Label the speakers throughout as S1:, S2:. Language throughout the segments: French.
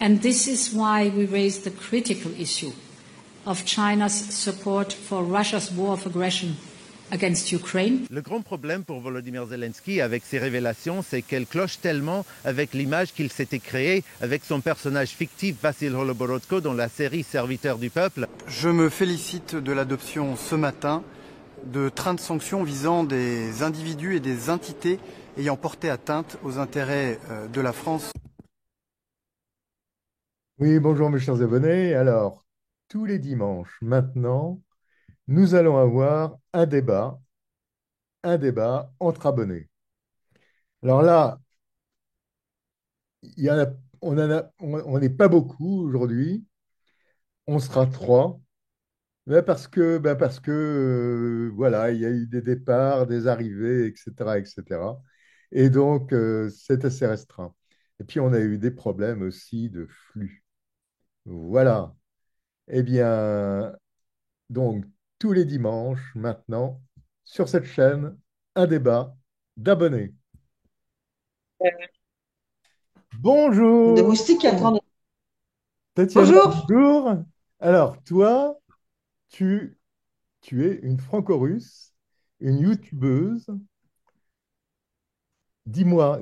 S1: And this is why we raised the critical issue of China's support for Russia's war of aggression against Ukraine.
S2: Le grand problème pour Volodymyr Zelensky avec ces révélations, c'est qu'elles clochent tellement avec l'image qu'il s'était créée avec son personnage fictif Vassil Holoborodko dans la série Serviteur du peuple.
S3: Je me félicite de l'adoption ce matin de 30 sanctions visant des individus et des entités ayant porté atteinte aux intérêts de la France.
S4: Oui, bonjour mes chers abonnés. Alors, tous les dimanches maintenant, nous allons avoir un débat entre abonnés. Alors là, on n'est pas beaucoup aujourd'hui, on sera trois, mais parce que voilà, il y a eu des départs, des arrivées, etc., etc. Et donc, c'est assez restreint. Et puis, on a eu des problèmes aussi de flux. Voilà. Eh bien, donc, tous les dimanches, maintenant, sur cette chaîne, un débat d'abonnés.
S5: De
S4: Bonjour,
S5: moustiques qui attendent.
S4: Tatiana,
S5: Bonjour.
S4: bonjour. Alors, toi, tu, tu es une franco-russe, une youtubeuse. Dis-moi,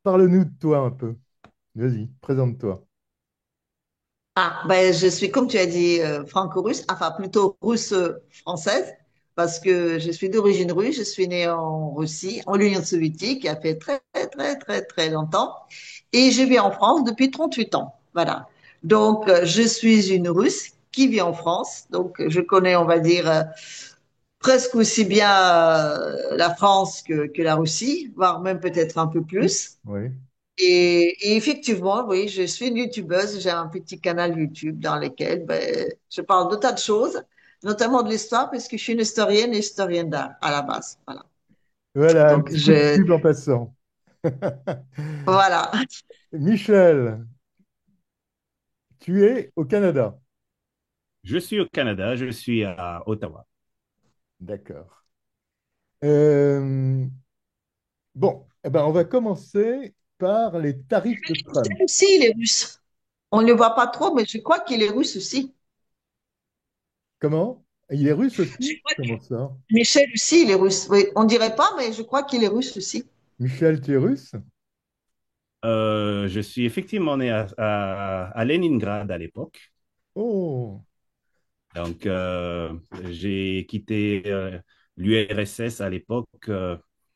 S4: parle-nous de toi un peu. Vas-y, présente-toi.
S5: Ah, ben, je suis, comme tu as dit, franco-russe, enfin plutôt russe-française, parce que je suis d'origine russe, je suis née en Russie, en Union soviétique, il y a fait très, très, très, très, très longtemps, et je vis en France depuis 38 ans. Voilà. Donc, je suis une Russe qui vit en France, donc je connais, on va dire, presque aussi bien la France que la Russie, voire même peut-être un peu plus.
S4: Oui.
S5: Et effectivement, oui, je suis une youtubeuse. J'ai un petit canal YouTube dans lequel ben, je parle de tas de choses, notamment de l'histoire, puisque je suis une historienne et historienne d'art à la base. Voilà.
S4: Voilà, un
S5: Donc,
S4: petit coup de pub en passant.
S5: voilà.
S4: Michel, tu es au Canada.
S6: Je suis au Canada, je suis à Ottawa.
S4: D'accord. Bon, eh ben, on va commencer par les tarifs de Trump.
S5: Aussi, il est russe. On ne le voit pas trop, mais je crois qu'il est russe aussi.
S4: Comment? Il est russe
S5: Je
S4: aussi?
S5: crois que
S4: Comment ça?
S5: Michel aussi, il est russe. Oui, on dirait pas, mais je crois qu'il est russe aussi.
S4: Michel, tu es russe?
S6: Je suis effectivement né à Leningrad à l'époque.
S4: Oh,
S6: Donc, j'ai quitté l'URSS à l'époque.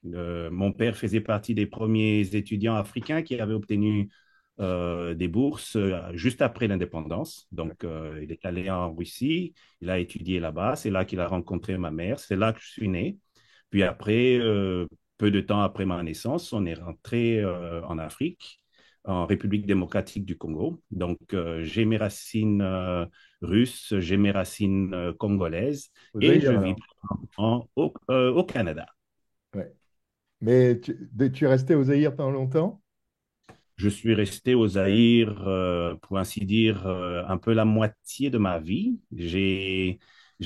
S6: Mon père faisait partie des premiers étudiants africains qui avaient obtenu des bourses juste après l'indépendance. Donc, il est allé en Russie, il a étudié là-bas. C'est là qu'il a rencontré ma mère. C'est là que je suis né. Puis après, peu de temps après ma naissance, on est rentré en Afrique, en République démocratique du Congo. Donc, j'ai mes racines russes, j'ai mes racines congolaises
S4: au
S6: et
S4: Zaïre
S6: je vis
S4: alors.
S6: au Canada.
S4: Ouais. Mais tu es resté au Zaïre pendant longtemps?
S6: Je suis resté au Zaïre, pour ainsi dire, un peu la moitié de ma vie. J'ai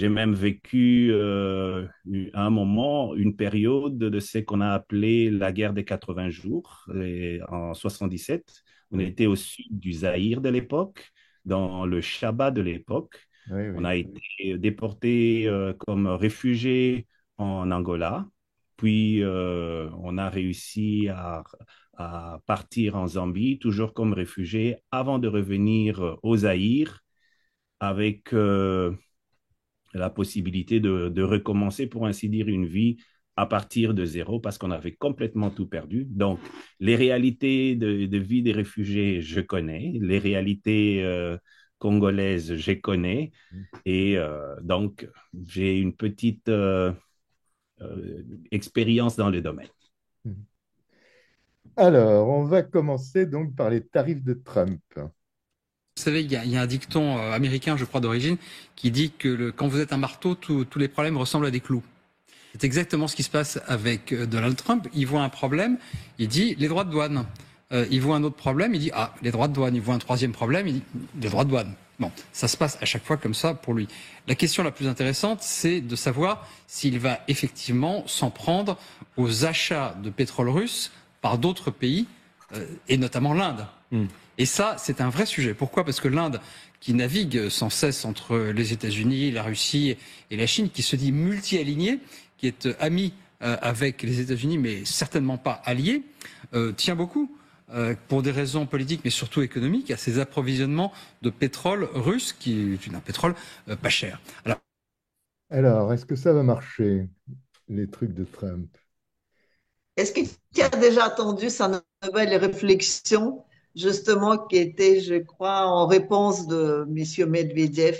S6: même vécu à un moment une période de ce qu'on a appelé la guerre des 80 jours en 77. On
S4: Oui,
S6: était au sud du Zaïre de l'époque, dans le Chaba de l'époque.
S4: oui,
S6: On
S4: oui.
S6: a été déportés comme réfugiés en Angola. Puis on a réussi à partir en Zambie, toujours comme réfugié, avant de revenir au Zaïre avec la possibilité de recommencer, pour ainsi dire, une vie à partir de zéro parce qu'on avait complètement tout perdu. Donc, les réalités de vie des réfugiés, je connais. Les réalités congolaises, je connais. Et donc, j'ai une petite expérience dans le domaine.
S4: Alors, on va commencer donc par les tarifs de Trump.
S7: Vous savez, il y a un dicton américain, je crois, d'origine, qui dit que quand vous êtes un marteau, tous les problèmes ressemblent à des clous. C'est exactement ce qui se passe avec Donald Trump. Il voit un problème, il dit les droits de douane. Il voit un autre problème, il dit ah, les droits de douane. Il voit un troisième problème, il dit les droits de douane. Bon, ça se passe à chaque fois comme ça pour lui. La question la plus intéressante, c'est de savoir s'il va effectivement s'en prendre aux achats de pétrole russe par d'autres pays, et notamment l'Inde. Et ça, c'est un vrai sujet. Pourquoi? Parce que l'Inde, qui navigue sans cesse entre les États-Unis, la Russie et la Chine, qui se dit multi-alignée, qui est amie avec les États-Unis, mais certainement pas alliée, tient beaucoup, pour des raisons politiques, mais surtout économiques, à ces approvisionnements de pétrole russe, qui est un pétrole pas cher.
S4: Alors, est-ce que ça va marcher, les trucs de Trump?
S5: Est-ce que tu as déjà attendu sa nouvelle réflexion, justement, qui était, je crois, en réponse de M. Medvedev,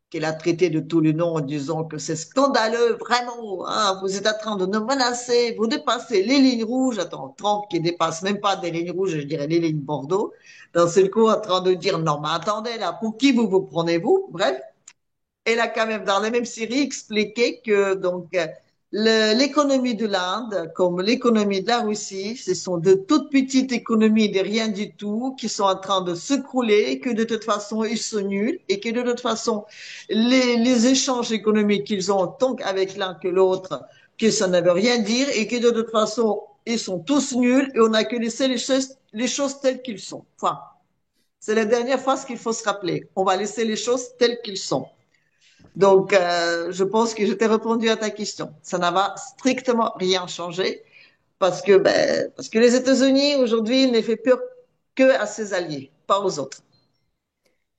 S5: qu'il a traité de tous les noms en disant que c'est scandaleux, vraiment, hein, vous êtes en train de nous menacer, vous dépassez les lignes rouges. Attends, Trump qui dépasse même pas des lignes rouges, je dirais les lignes Bordeaux, d'un seul coup en train de dire non, mais attendez, là, pour qui vous vous prenez-vous? Bref, elle a quand même, dans la même série, expliqué que donc l'économie de l'Inde, comme l'économie de la Russie, ce sont de toutes petites économies de rien du tout qui sont en train de s'écrouler, que de toute façon ils sont nuls et que de toute façon les échanges économiques qu'ils ont tant avec l'un que l'autre, que ça ne veut rien dire et que de toute façon ils sont tous nuls et on n'a que laissé les choses telles qu'elles sont. Enfin, c'est la dernière phrase qu'il faut se rappeler. On va laisser les choses telles qu'elles sont. Donc, je pense que je t'ai répondu à ta question. Ça n'a va strictement rien changé parce que les États-Unis, aujourd'hui, ne fait peur que à ses alliés, pas aux autres.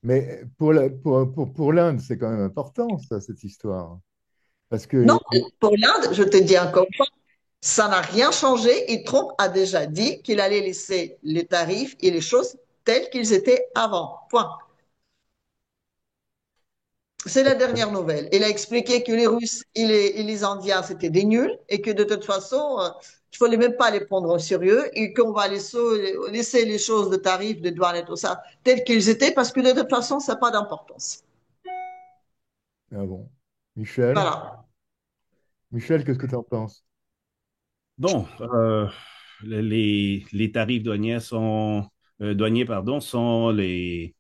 S4: Mais pour l'Inde, c'est quand même important, ça, cette histoire. Parce que
S5: Non, pour l'Inde, je te dis encore une fois, ça n'a rien changé et Trump a déjà dit qu'il allait laisser les tarifs et les choses telles qu'ils étaient avant. Point. C'est la dernière nouvelle. Il a expliqué que les Russes et les Indiens, c'était des nuls et que de toute façon, il ne fallait même pas les prendre au sérieux et qu'on va laisser les choses de tarifs, de douane et tout ça telles qu'ils étaient parce que de toute façon, ça n'a pas d'importance.
S4: ah bon. Michel,
S5: Voilà.
S4: Michel, qu'est-ce que tu en penses?
S6: Bon, les tarifs douaniers, pardon, sont les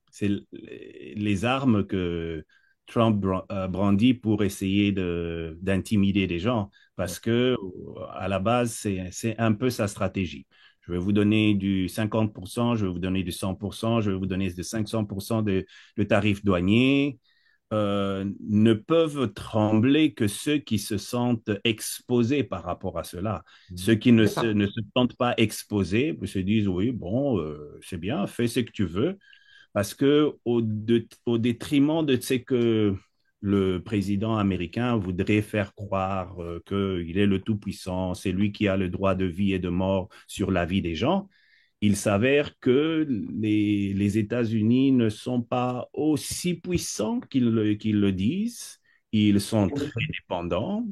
S6: armes que Trump brandit pour essayer d'intimider des gens, parce que à la base, c'est un peu sa stratégie. Je vais vous donner du 50%, je vais vous donner du 100%, je vais vous donner de 500% de tarifs douaniers. Ne peuvent trembler que ceux qui se sentent exposés par rapport à cela. Ceux qui
S5: C'est ça.
S6: ne se sentent pas exposés se disent, oui, bon, c'est bien, fais ce que tu veux, parce que au détriment de ce que le président américain voudrait faire croire qu'il est le tout-puissant, c'est lui qui a le droit de vie et de mort sur la vie des gens, il s'avère que les États-Unis ne sont pas aussi puissants qu'ils le disent. Ils sont très dépendants.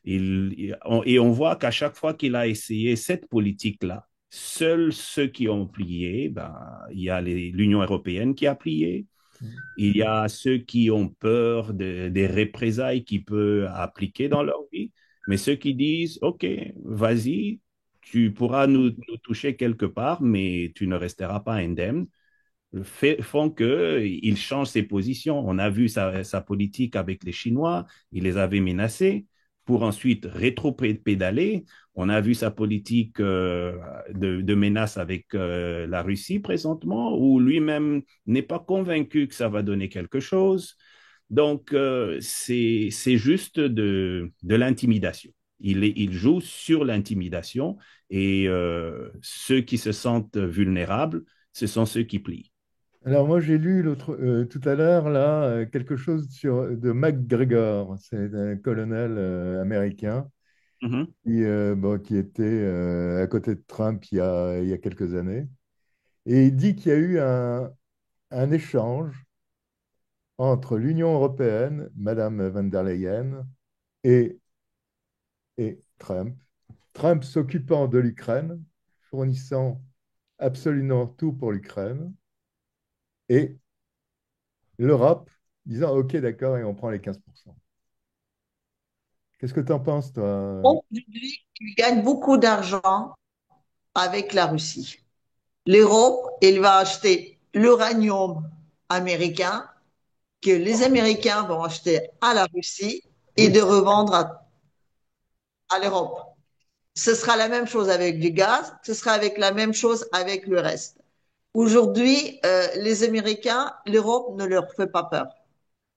S6: Et on voit qu'à chaque fois qu'il a essayé cette politique-là, seuls ceux qui ont plié, ben, il y a l'Union européenne qui a plié, il y a ceux qui ont peur des représailles qu'il peut appliquer dans leur vie, mais ceux qui disent, OK, vas-y, tu pourras nous toucher quelque part, mais tu ne resteras pas indemne, font qu'il change ses positions. On a vu sa politique avec les Chinois, il les avait menacés pour ensuite rétro-pédaler. On a vu sa politique de menace avec la Russie présentement, où lui-même n'est pas convaincu que ça va donner quelque chose. Donc, c'est juste de l'intimidation. Il joue sur l'intimidation et ceux qui se sentent vulnérables, ce sont ceux qui plient.
S4: Alors moi j'ai lu tout à l'heure là quelque chose de McGregor, c'est un colonel américain
S6: Mhm.
S4: qui était à côté de Trump il y a quelques années. Et il dit qu'il y a eu un échange entre l'Union européenne, Madame van der Leyen, et, et Trump. Trump s'occupant de l'Ukraine, fournissant absolument tout pour l'Ukraine, et l'Europe disant OK, d'accord, et on prend les 15%. Qu'est-ce que tu en penses, toi?
S5: Aujourd'hui, il gagne beaucoup d'argent avec la Russie. L'Europe, elle va acheter l'uranium américain que les Américains vont acheter à la Russie et
S4: Oui,
S5: de revendre à l'Europe. Ce sera la même chose avec du gaz, ce sera avec la même chose avec le reste. Aujourd'hui, les Américains, l'Europe ne leur fait pas peur.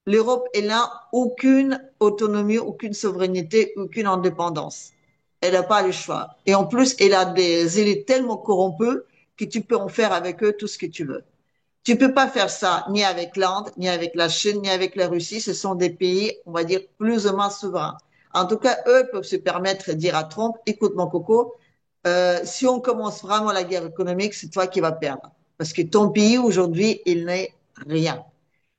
S5: L'Europe, elle n'a aucune autonomie, aucune souveraineté, aucune indépendance. Elle n'a pas le choix. Et en plus, elle a des élites tellement corrompues que tu peux en faire avec eux tout ce que tu veux. Tu peux pas faire ça ni avec l'Inde, ni avec la Chine, ni avec la Russie. Ce sont des pays, on va dire, plus ou moins souverains. En tout cas, eux peuvent se permettre de dire à Trump, écoute mon coco, si on commence vraiment la guerre économique, c'est toi qui vas perdre. Parce que ton pays, aujourd'hui, il n'est rien.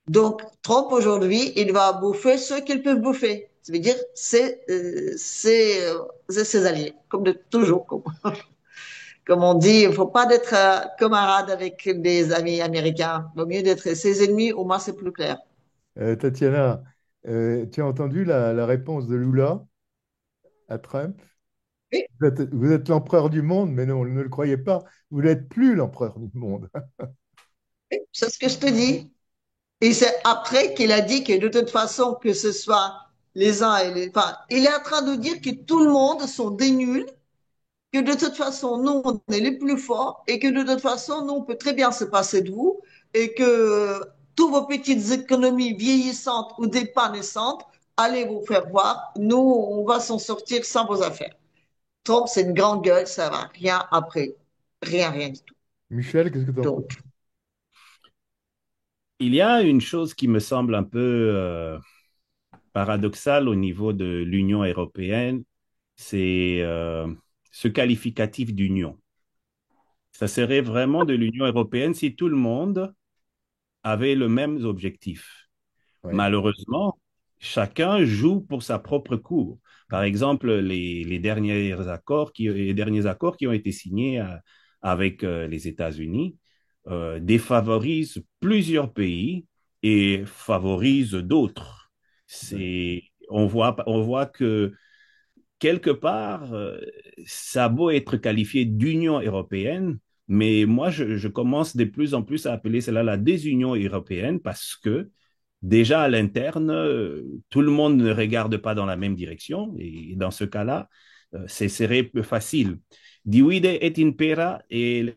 S5: Donc, Trump, aujourd'hui, il va bouffer ceux qu'ils peuvent bouffer. Ça veut dire, c'est ses alliés, comme de toujours. Comme on dit, il faut pas d'être camarade avec des amis américains. Il vaut mieux d'être ses ennemis, au moins c'est plus clair.
S4: Tatiana, tu as entendu la réponse de Lula à Trump?
S5: Oui,
S4: Vous êtes l'empereur du monde, mais non, ne le croyez pas, vous n'êtes plus l'empereur du monde.
S5: oui, c'est ce que je te dis. Et c'est après qu'il a dit que de toute façon, que ce soit les uns et les... Enfin, il est en train de dire que tout le monde sont des nuls, que de toute façon, nous, on est les plus forts et que de toute façon, nous, on peut très bien se passer de vous et que toutes vos petites économies vieillissantes ou dépannessantes, allez vous faire voir. Nous, on va s'en sortir sans vos affaires. Trump, c'est une grande gueule, ça va rien après. Rien, rien du tout.
S4: Michel, qu'est-ce que tu en penses?
S5: Donc,
S6: Il y a une chose qui me semble un peu paradoxale au niveau de l'Union européenne, c'est ce qualificatif d'union. Ça serait vraiment de l'Union européenne si tout le monde avait le même objectif.
S4: Oui,
S6: Malheureusement, chacun joue pour sa propre cour. Par exemple, les derniers accords qui ont été signés avec les États-Unis défavorisent plusieurs pays et favorisent d'autres. On voit que quelque part, ça a beau être qualifié d'Union européenne, mais moi, je commence de plus en plus à appeler cela la désunion européenne parce que déjà à l'interne, tout le monde ne regarde pas dans la même direction. Et dans ce cas-là, ce serait plus facile. Divide et impera est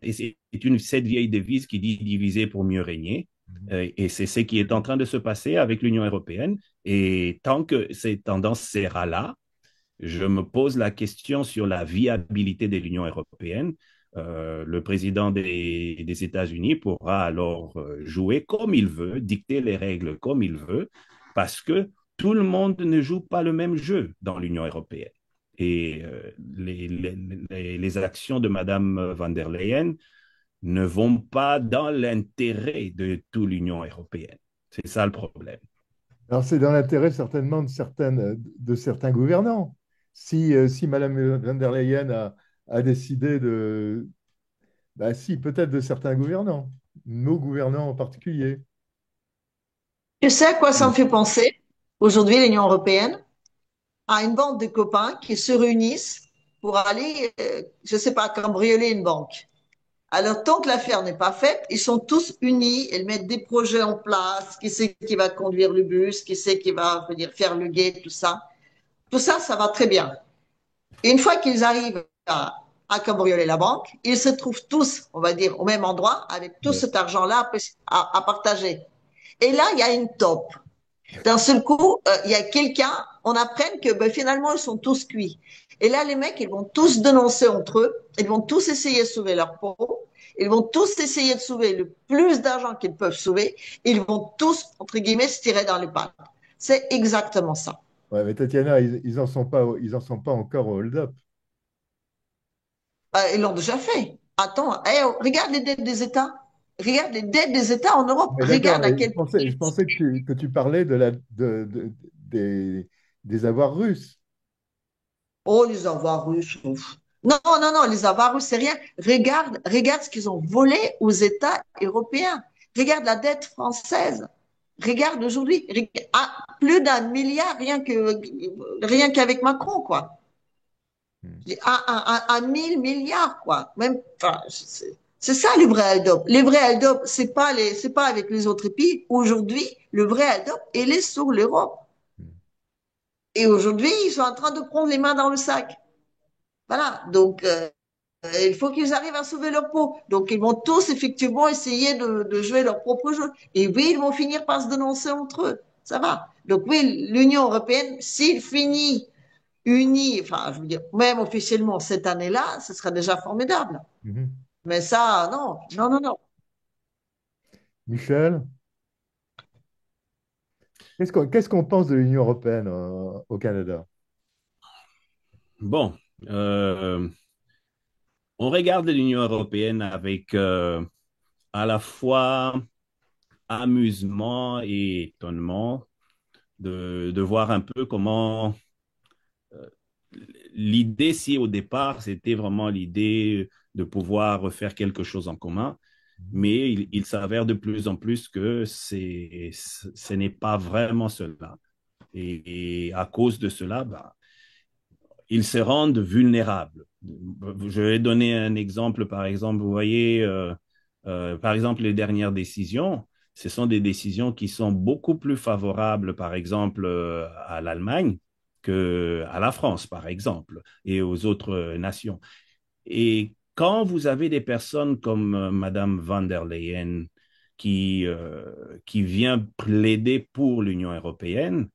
S6: cette vieille devise qui dit diviser pour mieux régner. Et c'est ce qui est en train de se passer avec l'Union européenne. Et tant que cette tendance sera là, je me pose la question sur la viabilité de l'Union européenne. Le président des États-Unis pourra alors jouer comme il veut, dicter les règles comme il veut, parce que tout le monde ne joue pas le même jeu dans l'Union européenne. Et les actions de Mme van der Leyen ne vont pas dans l'intérêt de toute l'Union européenne. C'est ça le problème.
S4: alors c'est dans l'intérêt certainement de certains gouvernants. Si Madame van der Leyen a décidé de, bah si, peut-être de certains gouvernants, nos gouvernants en particulier.
S5: tu sais à quoi ça me fait penser? Aujourd'hui, l'Union européenne a une bande de copains qui se réunissent pour aller, je sais pas, cambrioler une banque. Alors, tant que l'affaire n'est pas faite, ils sont tous unis, ils mettent des projets en place, qui c'est qui va conduire le bus, qui c'est qui va, je veux dire, faire le guet, tout ça. Tout ça, ça va très bien. Et une fois qu'ils arrivent à cambrioler la banque, ils se trouvent tous, on va dire, au même endroit, avec tout
S4: Ouais.
S5: cet argent-là à partager. Et là, il y a une taupe. D'un seul coup, il y a quelqu'un, on apprend que ben, finalement, ils sont tous cuits. Et là, les mecs, ils vont tous dénoncer entre eux, ils vont tous essayer de sauver leur peau, ils vont tous essayer de sauver le plus d'argent qu'ils peuvent sauver, ils vont tous, entre guillemets, se tirer dans les pattes. C'est exactement ça.
S4: Ouais, mais Tatiana, ils en sont pas encore au hold-up.
S5: Ils l'ont déjà fait. Attends, regarde les dettes des États. Regarde les dettes des États en Europe.
S4: Mais d'accord,
S5: Regarde à
S4: mais je
S5: quel point.
S4: pensais, je pensais que tu parlais des avoirs russes.
S5: Oh, les avoirs russes. Ouf. Non, non, non, les avoirs russes, c'est rien. Regarde ce qu'ils ont volé aux États européens. Regarde la dette française. Regarde aujourd'hui. Plus d'un milliard rien qu'avec Macron, quoi.
S4: Hmm.
S5: À 1000 milliards, quoi. Même, enfin, c'est ça le vrai hold-up. Les vrais hold-up, c'est pas avec les autres pays. Aujourd'hui, le vrai hold-up, il est sur l'Europe. Et aujourd'hui, ils sont en train de prendre les mains dans le sac. Voilà. Donc, Il faut qu'ils arrivent à sauver leur peau. Donc, ils vont tous effectivement essayer de jouer leur propre jeu. Et oui, ils vont finir par se dénoncer entre eux. Ça va. Donc, oui, l'Union européenne, s'il finit unie, enfin, je veux dire, même officiellement cette année-là, ce sera déjà formidable.
S4: Mhm.
S5: Mais ça, non, non, non, non.
S4: Michel, qu'est-ce qu'on pense de l'Union européenne au Canada?
S6: Bon, euh, on regarde l'Union européenne avec à la fois amusement et étonnement de voir un peu comment l'idée, si au départ, c'était vraiment l'idée de pouvoir faire quelque chose en commun, mais il s'avère de plus en plus que ce n'est pas vraiment cela. Et à cause de cela, bah, ils se rendent vulnérables. Je vais donner un exemple. Par exemple, vous voyez, par exemple, les dernières décisions, ce sont des décisions qui sont beaucoup plus favorables, par exemple, à l'Allemagne qu'à la France, par exemple, et aux autres nations. Et quand vous avez des personnes comme Madame van der Leyen qui vient plaider pour l'Union européenne,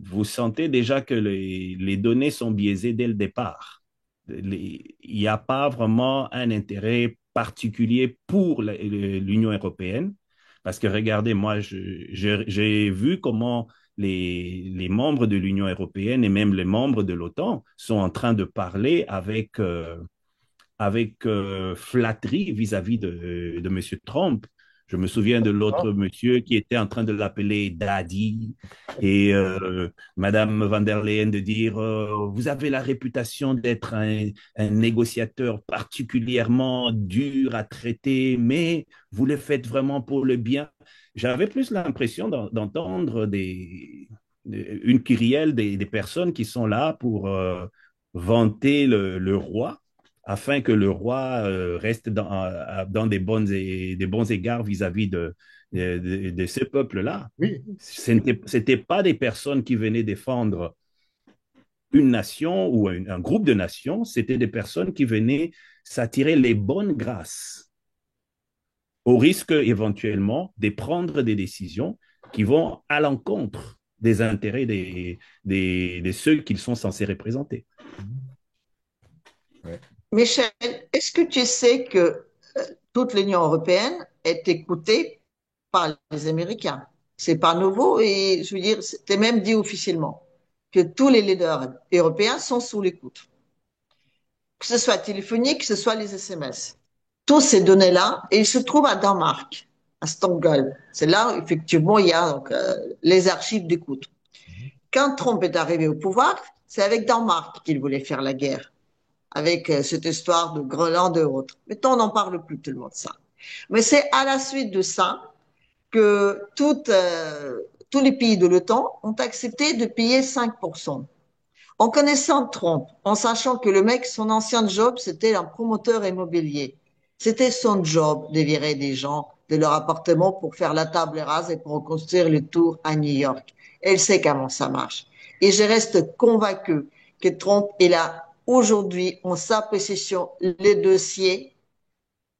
S6: vous sentez déjà que les données sont biaisées dès le départ. Il n'y a pas vraiment un intérêt particulier pour l'Union européenne, parce que regardez, moi, j'ai vu comment les membres de l'Union européenne et même les membres de l'OTAN sont en train de parler avec flatterie vis-à-vis de M. Trump. Je me souviens de l'autre monsieur qui était en train de l'appeler Daddy et Madame van der Leyen de dire vous avez la réputation d'être un négociateur particulièrement dur à traiter, mais vous le faites vraiment pour le bien. J'avais plus l'impression d'entendre une kyrielle des personnes qui sont là pour vanter le roi afin que le roi reste dans des bons égards vis-à-vis de ce peuple-là.
S4: Oui,
S6: Ce n'étaient pas des personnes qui venaient défendre une nation ou un groupe de nations, c'était des personnes qui venaient s'attirer les bonnes grâces au risque éventuellement de prendre des décisions qui vont à l'encontre des intérêts de ceux qu'ils sont censés représenter.
S4: ouais.
S5: Michel, est-ce que tu sais que toute l'Union européenne est écoutée par les Américains? C'est pas nouveau et je veux dire, c'était même dit officiellement que tous les leaders européens sont sous l'écoute, que ce soit téléphonique, que ce soit les SMS. Toutes ces données-là, et ils se trouvent à Danemark, à Stockholm. C'est là, effectivement, il y a donc, les archives d'écoute. Quand Trump est arrivé au pouvoir, c'est avec Danemark qu'il voulait faire la guerre, avec cette histoire de Groenland et autres. Mais on n'en parle plus tellement de ça. Mais c'est à la suite de ça que tous les pays de l'OTAN ont accepté de payer 5%. En connaissant Trump, en sachant que le mec, son ancien job, c'était un promoteur immobilier. C'était son job de virer des gens de leur appartement pour faire la table rase et pour reconstruire le tour à New York. Elle sait comment ça marche. Et je reste convaincu que Trump est là aujourd'hui en sa possession les dossiers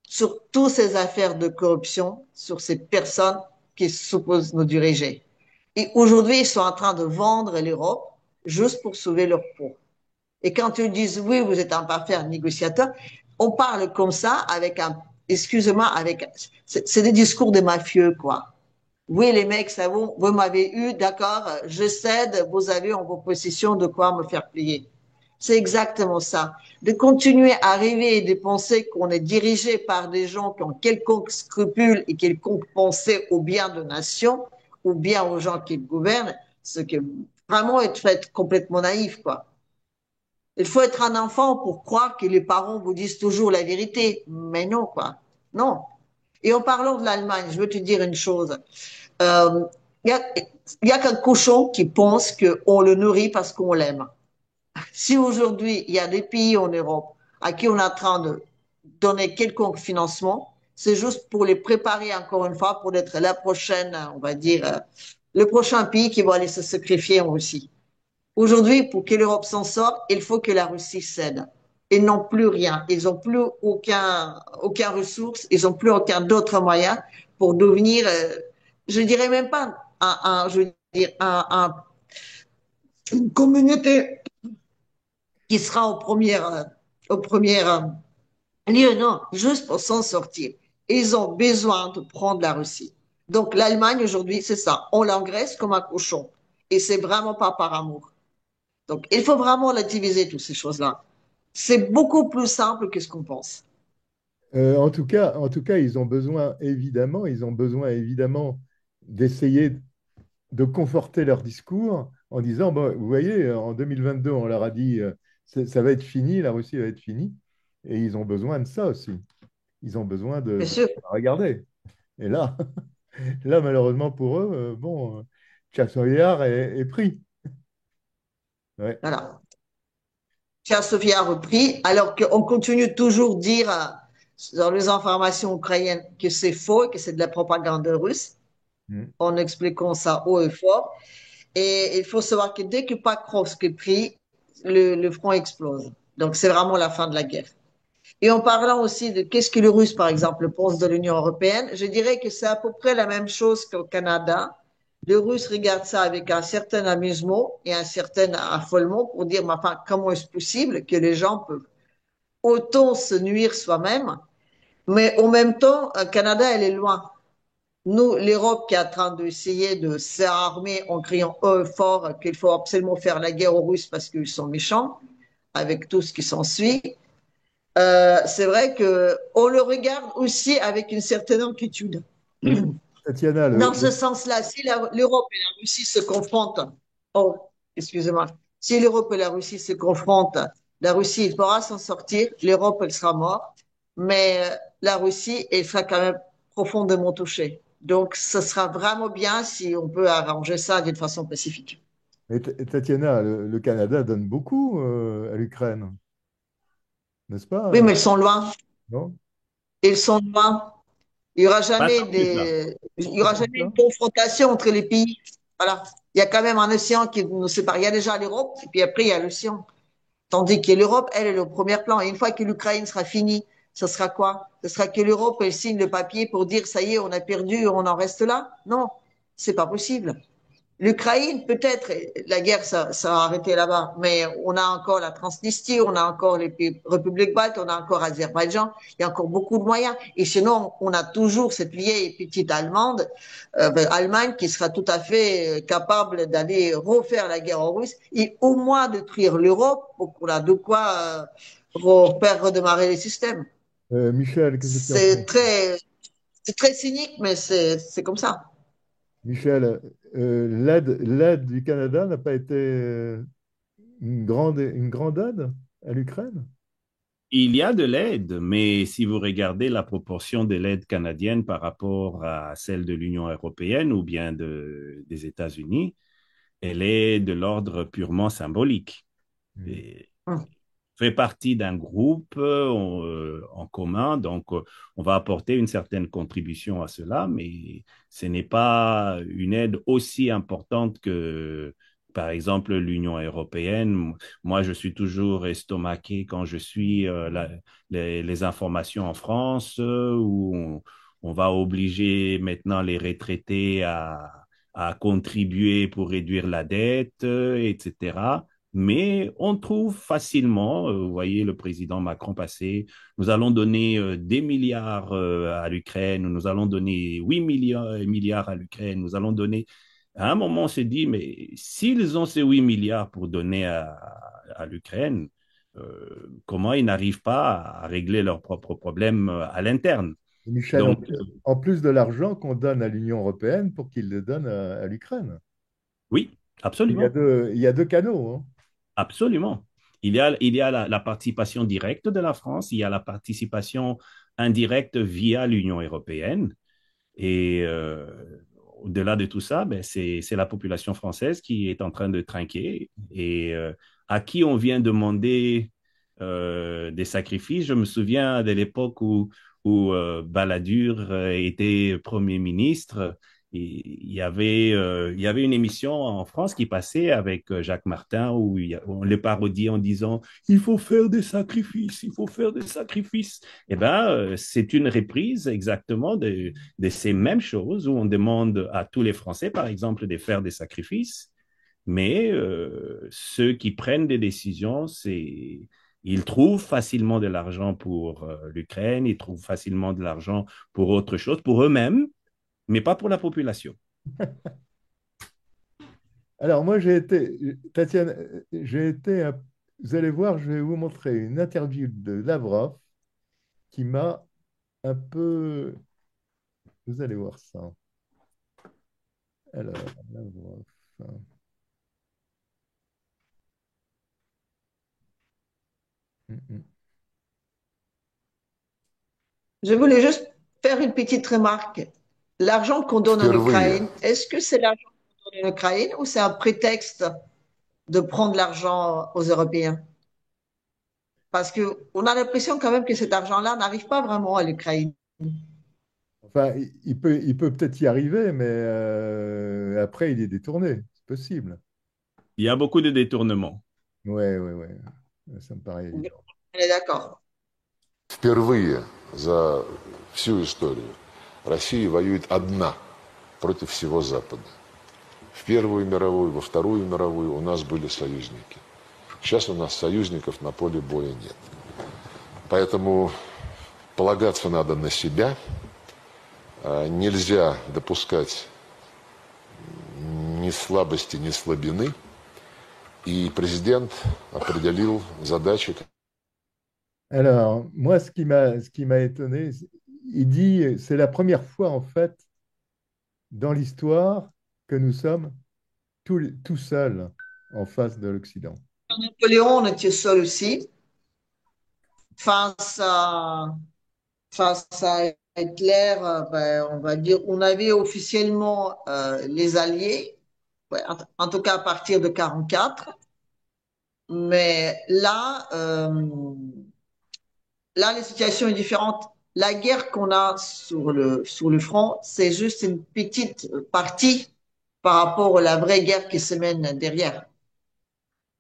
S5: sur toutes ces affaires de corruption, sur ces personnes qui supposent nous diriger. Et aujourd'hui, ils sont en train de vendre l'Europe juste pour sauver leur peau. Et quand ils disent oui, vous êtes un parfait négociateur, on parle comme ça avec un, excusez-moi, c'est des discours de mafieux, quoi. Oui, les mecs, ça vous m'avez eu, d'accord, je cède, vous avez en vos possessions de quoi me faire payer. C'est exactement ça. De continuer à rêver et de penser qu'on est dirigé par des gens qui ont quelconque scrupule et quelconque pensée au bien de nation ou bien aux gens qui gouvernent, ce qui vraiment être complètement naïf, quoi. Il faut être un enfant pour croire que les parents vous disent toujours la vérité. Mais non, quoi. Non. Et en parlant de l'Allemagne, je veux te dire une chose. Euh, Il y a qu'un cochon qui pense qu'on le nourrit parce qu'on l'aime. Si aujourd'hui, il y a des pays en Europe à qui on est en train de donner quelconque financement, c'est juste pour les préparer encore une fois pour être la prochaine, on va dire, le prochain pays qui va aller se sacrifier en Russie. Aujourd'hui, pour que l'Europe s'en sorte, il faut que la Russie cède. Ils n'ont plus rien. Ils n'ont plus aucun ressource. Ils n'ont plus aucun d'autre moyen pour devenir, je dirais même pas je veux dire, une communauté qui sera au premier lieu, non, juste pour s'en sortir. Ils ont besoin de prendre la Russie. Donc l'Allemagne aujourd'hui, c'est ça. On l'engraisse comme un cochon. Et c'est vraiment pas par amour. Donc il faut vraiment relativiser toutes ces choses-là. C'est beaucoup plus simple que ce qu'on pense.
S4: En tout cas, ils ont besoin évidemment d'essayer de conforter leur discours en disant, bon, vous voyez, en 2022, on leur a dit, ça va être fini, la Russie va être finie, et ils ont besoin de ça aussi. Ils ont besoin
S5: Bien
S4: de
S5: sûr.
S4: regarder. Et là, là, malheureusement pour eux, Chassoliard est pris. Ouais.
S5: Voilà. Cher Sophie a repris, alors qu'on continue toujours de dire dans les informations ukrainiennes que c'est faux, que c'est de la propagande russe,
S4: Mm.
S5: en expliquant ça haut et fort. Et il faut savoir que dès que Pakrovsk est pris, le front explose. Donc c'est vraiment la fin de la guerre. Et en parlant aussi de qu'est-ce que les Russes, par exemple, pensent de l'Union européenne, je dirais que c'est à peu près la même chose qu'au Canada. Les Russes regardent ça avec un certain amusement et un certain affolement pour dire, mais enfin, comment est-ce possible que les gens peuvent autant se nuire soi-même, mais en même temps, le Canada, elle est loin. Nous, l'Europe qui est en train d'essayer de s'armer en criant haut et fort qu'il faut absolument faire la guerre aux Russes parce qu'ils sont méchants, avec tout ce qui s'ensuit, c'est vrai que on le regarde aussi avec une certaine inquiétude.
S4: Tatiana,
S5: Dans ce sens-là, si l'Europe et la Russie se confrontent, oh, excusez-moi, si l'Europe et la Russie se confrontent, la Russie il pourra s'en sortir, l'Europe elle sera morte, mais la Russie elle sera quand même profondément touchée. Donc, ce sera vraiment bien si on peut arranger ça d'une façon pacifique.
S4: Tatiana, le Canada donne beaucoup à l'Ukraine, n'est-ce pas?
S5: Oui, mais ils sont loin.
S4: Non?
S5: Ils sont loin. Il y aura
S6: Pas
S5: jamais
S6: tant que ça.
S5: il y
S4: Pas
S5: aura
S4: tant que
S5: jamais
S4: ça.
S5: une confrontation entre les pays. Voilà. Il y a quand même un océan qui nous sépare. Il y a déjà l'Europe, et puis après, il y a l'océan. Tandis que l'Europe, elle, est au premier plan. Et une fois que l'Ukraine sera finie, ce sera quoi? Ce sera que l'Europe, elle signe le papier pour dire, ça y est, on a perdu, on en reste là? Non, c'est pas possible. L'Ukraine, peut-être, la guerre, ça a arrêté là-bas, mais on a encore la Transnistrie, on a encore les républiques baltes, on a encore Azerbaïdjan, il y a encore beaucoup de moyens. Et sinon, on a toujours cette vieille petite Allemande, Allemagne, qui sera tout à fait capable d'aller refaire la guerre aux Russes et au moins détruire l'Europe pour qu'on a de quoi faire redémarrer les systèmes.
S4: Michel, qu'est-ce que tu en
S5: C'est
S4: penses?
S5: très, c'est très cynique, mais c'est comme ça.
S4: Michel, l'aide du Canada n'a pas été une grande aide à l'Ukraine?
S6: Il y a de l'aide, mais si vous regardez la proportion de l'aide canadienne par rapport à celle de l'Union européenne ou bien des États-Unis, elle est de l'ordre purement symbolique.
S4: Mm.
S6: Et fait partie d'un groupe en commun, donc on va apporter une certaine contribution à cela, mais ce n'est pas une aide aussi importante que, par exemple, l'Union européenne. Moi, je suis toujours estomaqué quand je suis les informations en France où on va obliger maintenant les retraités à contribuer pour réduire la dette, etc. Mais on trouve facilement, vous voyez le président Macron passer, nous allons donner des milliards à l'Ukraine, nous allons donner 8 milliards à l'Ukraine, nous allons donner... À un moment, on se dit, mais s'ils ont ces 8 milliards pour donner à l'Ukraine, comment ils n'arrivent pas à régler leurs propres problèmes à l'interne?
S4: Michel,
S6: Donc,
S4: en plus de l'argent qu'on donne à l'Union européenne pour qu'il le donne à l'Ukraine.
S6: oui, absolument.
S4: Il y a deux canaux, hein.
S6: Absolument. Il y a la participation directe de la France, il y a la participation indirecte via l'Union européenne. Et au-delà de tout ça, ben, c'est la population française qui est en train de trinquer et à qui on vient demander des sacrifices. Je me souviens de l'époque où Balladur était Premier ministre il y avait une émission en France qui passait avec Jacques Martin où on le parodie en disant il faut faire des sacrifices, il faut faire des sacrifices. Eh bien, c'est une reprise exactement de ces mêmes choses où on demande à tous les Français, par exemple, de faire des sacrifices, mais ceux qui prennent des décisions, ils trouvent facilement de l'argent pour l'Ukraine, ils trouvent facilement de l'argent pour autre chose, pour eux-mêmes, mais pas pour la population.
S4: Alors moi, j'ai été, Tatiana, j'ai été, vous allez voir, je vais vous montrer une interview de Lavrov qui m'a un peu, vous allez voir ça. Alors, Lavrov. Hum, hum.
S5: Je voulais juste faire une petite remarque. L'argent qu'on donne en
S8: Впервые
S5: Ukraine, est-ce que c'est l'argent qu'on donne en Ukraine ou c'est un prétexte de prendre l'argent aux Européens? Parce qu'on a l'impression quand même que cet argent-là n'arrive pas vraiment à l'Ukraine.
S4: Enfin, il peut peut-être y arriver, mais après, il est détourné. C'est possible.
S6: Il y a beaucoup de détournements.
S4: Ouais, ouais, ouais. Ça me paraît
S5: On
S4: évident.
S5: est d'accord.
S8: впервые за всю историю Россия воюет одна против всего Запада. В Первую мировую, во Вторую мировую у нас были союзники. Сейчас у нас союзников на поле боя нет. Поэтому полагаться надо на себя. Нельзя допускать ни слабости, ни слабины. И президент определил задачи.
S4: Alors, moi, ce qui m'a étonné, il dit, c'est la première fois, en fait, dans l'histoire que nous sommes tout seuls en face de l'Occident.
S5: Napoléon, on était seul aussi face à, face à Hitler. Ben, on va dire, on avait officiellement les Alliés, ouais, en tout cas à partir de 44. Mais là, la situation est différente. La guerre qu'on a sur le front, c'est juste une petite partie par rapport à la vraie guerre qui se mène derrière.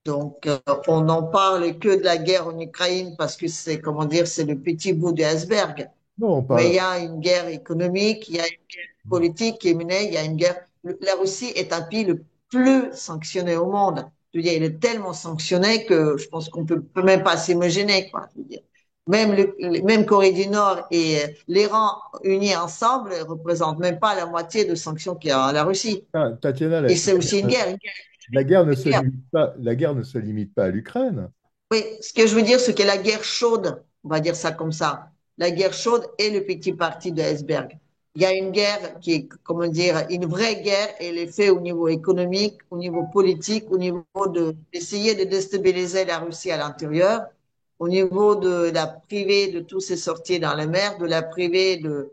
S5: Donc, on n'en parle que de la guerre en Ukraine parce que c'est, comment dire, c'est le petit bout de l'iceberg.
S4: Non, on
S5: Mais il
S4: parle.
S5: y a une guerre économique, il y a une guerre politique qui est menée, il y a une guerre. La Russie est un pays le plus sanctionné au monde. Je veux dire, il est tellement sanctionné que je pense qu'on peut même pas s'imaginer, quoi. Je veux dire. Même Corée du Nord et l'Iran unis ensemble ne représentent même pas la moitié de sanctions qu'il y a à la Russie.
S4: Ah, Tatiana,
S5: Et c'est aussi une guerre
S4: la guerre ne se
S5: économique.
S4: limite pas, la guerre ne se limite pas à l'Ukraine.
S5: Oui, ce que je veux dire, c'est que la guerre chaude, on va dire ça comme ça, la guerre chaude est le petit parti de l'iceberg. Il y a une guerre qui est, comment dire, une vraie guerre, et elle est faite au niveau économique, au niveau politique, au niveau d'essayer de déstabiliser la Russie à l'intérieur, au niveau de la priver de tous ses sorties dans la mer, de la priver de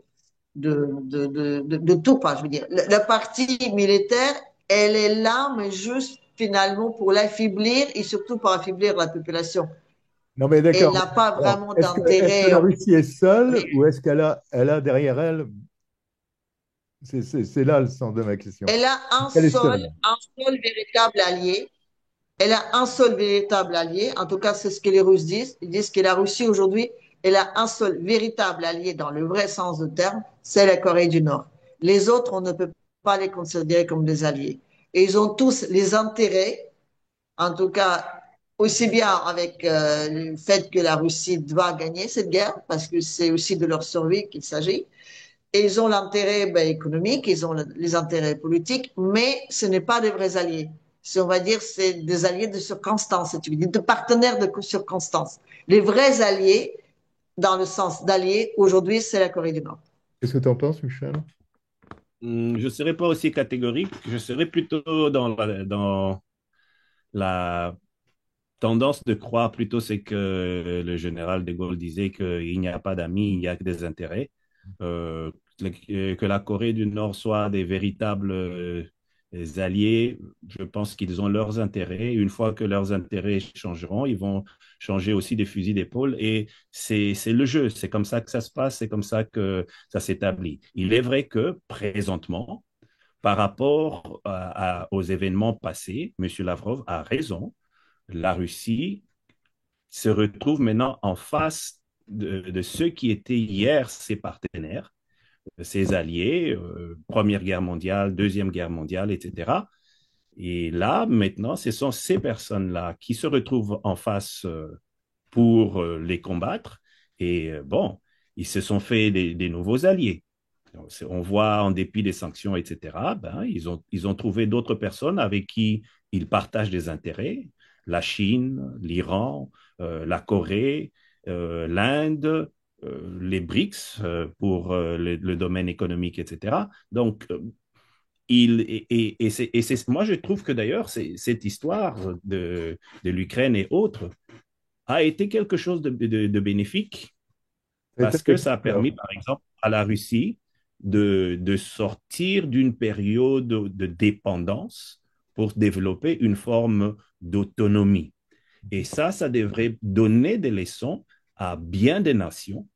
S5: tout, pas, je veux dire. La partie militaire, elle est là, mais juste finalement pour l'affaiblir et surtout pour affaiblir la population.
S4: Non, mais
S5: Elle
S4: d'accord.
S5: n'a pas
S4: Alors,
S5: vraiment
S4: est-ce que
S5: d'intérêt.
S4: la Russie est seule ou est-ce elle a derrière elle, c'est là le sens de ma question.
S5: Elle a
S4: Elle est seule.
S5: un seul véritable allié. Elle a un seul véritable allié. En tout cas, c'est ce que les Russes disent. Ils disent que la Russie aujourd'hui, elle a un seul véritable allié dans le vrai sens du terme, c'est la Corée du Nord. Les autres, on ne peut pas les considérer comme des alliés. Et ils ont tous les intérêts, en tout cas, aussi bien avec le fait que la Russie doit gagner cette guerre, parce que c'est aussi de leur survie qu'il s'agit. Et ils ont l'intérêt économique, ils ont les intérêts politiques, mais ce n'est pas des vrais alliés. Si on va dire, c'est des alliés de circonstance, tu veux dire, de partenaires de circonstance. Les vrais alliés, dans le sens d'alliés, aujourd'hui, c'est la Corée du Nord.
S4: Qu'est-ce que tu en penses, Michel?
S6: Je ne serais pas aussi catégorique, je serais plutôt dans la tendance de croire plutôt c'est que le général de Gaulle disait qu'il n'y a pas d'amis, il n'y a que des intérêts. Que la Corée du Nord soit des véritables alliés, je pense qu'ils ont leurs intérêts. Une fois que leurs intérêts changeront, ils vont changer aussi des fusils d'épaule. Et c'est le jeu, c'est comme ça que ça se passe, c'est comme ça que ça s'établit. Il est vrai que présentement, par rapport aux événements passés, M. Lavrov a raison. La Russie se retrouve maintenant en face de ceux qui étaient hier ses partenaires, ses alliés, Première Guerre mondiale, Deuxième Guerre mondiale, etc. Et là, maintenant, ce sont ces personnes-là qui se retrouvent en face pour les combattre. Et bon, ils se sont fait des nouveaux alliés. Donc, on voit, en dépit des sanctions, etc., ben, ils ont trouvé d'autres personnes avec qui ils partagent des intérêts. La Chine, l'Iran, la Corée, l'Inde, les BRICS pour le domaine économique, etc. Donc, moi, je trouve que d'ailleurs, cette histoire de l'Ukraine et autres a été quelque chose de bénéfique
S4: C'est
S6: parce que ça a
S4: effectivement.
S6: permis, par exemple, à la Russie de sortir d'une période de dépendance pour développer une forme d'autonomie. Et ça devrait donner des leçons à bien des nations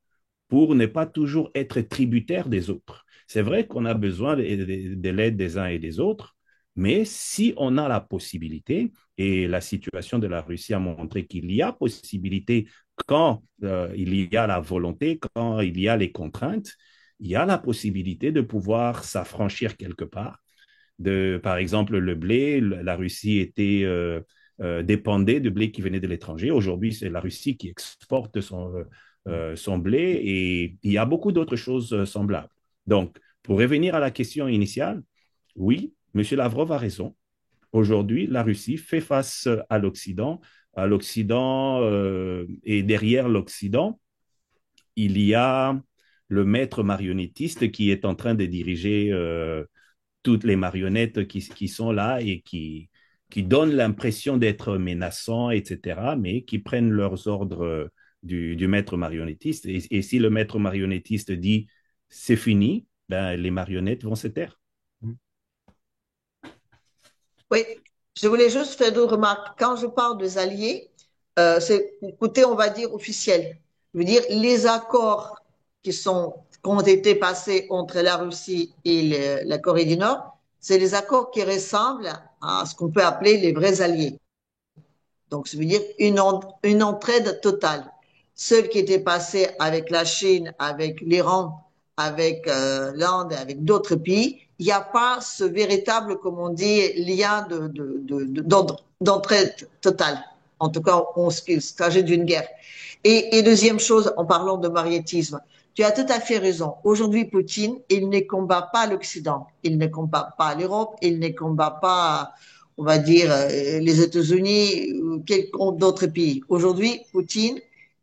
S6: pour ne pas toujours être tributaire des autres. C'est vrai qu'on a besoin de l'aide des uns et des autres, mais si on a la possibilité, et la situation de la Russie a montré qu'il y a possibilité quand il y a la volonté, quand il y a les contraintes, il y a la possibilité de pouvoir s'affranchir quelque part. Par exemple, le blé, la Russie était dépendait de blé qui venait de l'étranger. Aujourd'hui, c'est la Russie qui exporte son blé et il y a beaucoup d'autres choses semblables. Donc, pour revenir à la question initiale, oui, M. Lavrov a raison. Aujourd'hui, la Russie fait face à l'Occident. Et derrière l'Occident, il y a le maître marionnettiste qui est en train de diriger toutes les marionnettes qui sont là et qui donnent l'impression d'être menaçants, etc., mais qui prennent leurs ordres du maître marionnettiste. Et si le maître marionnettiste dit c'est fini, ben, les marionnettes vont se taire.
S5: Oui, je voulais juste faire deux remarques. Quand je parle des alliés, c'est côté, on va dire, officiel. Je veux dire, les accords qui ont été passés entre la Russie et la Corée du Nord, c'est des accords qui ressemblent à ce qu'on peut appeler les vrais alliés. Donc, ça veut dire une entraide totale. Celle qui était passée avec la Chine, avec l'Iran, avec l'Inde, avec d'autres pays, il n'y a pas ce véritable, comme on dit, lien d'entraide totale. En tout cas, on s'agit d'une guerre. Et deuxième chose, en parlant de mariétisme, tu as tout à fait raison. Aujourd'hui, Poutine, il ne combat pas l'Occident, il ne combat pas l'Europe, il ne combat pas, on va dire, les États-Unis ou quelconque d'autres pays. Aujourd'hui, Poutine,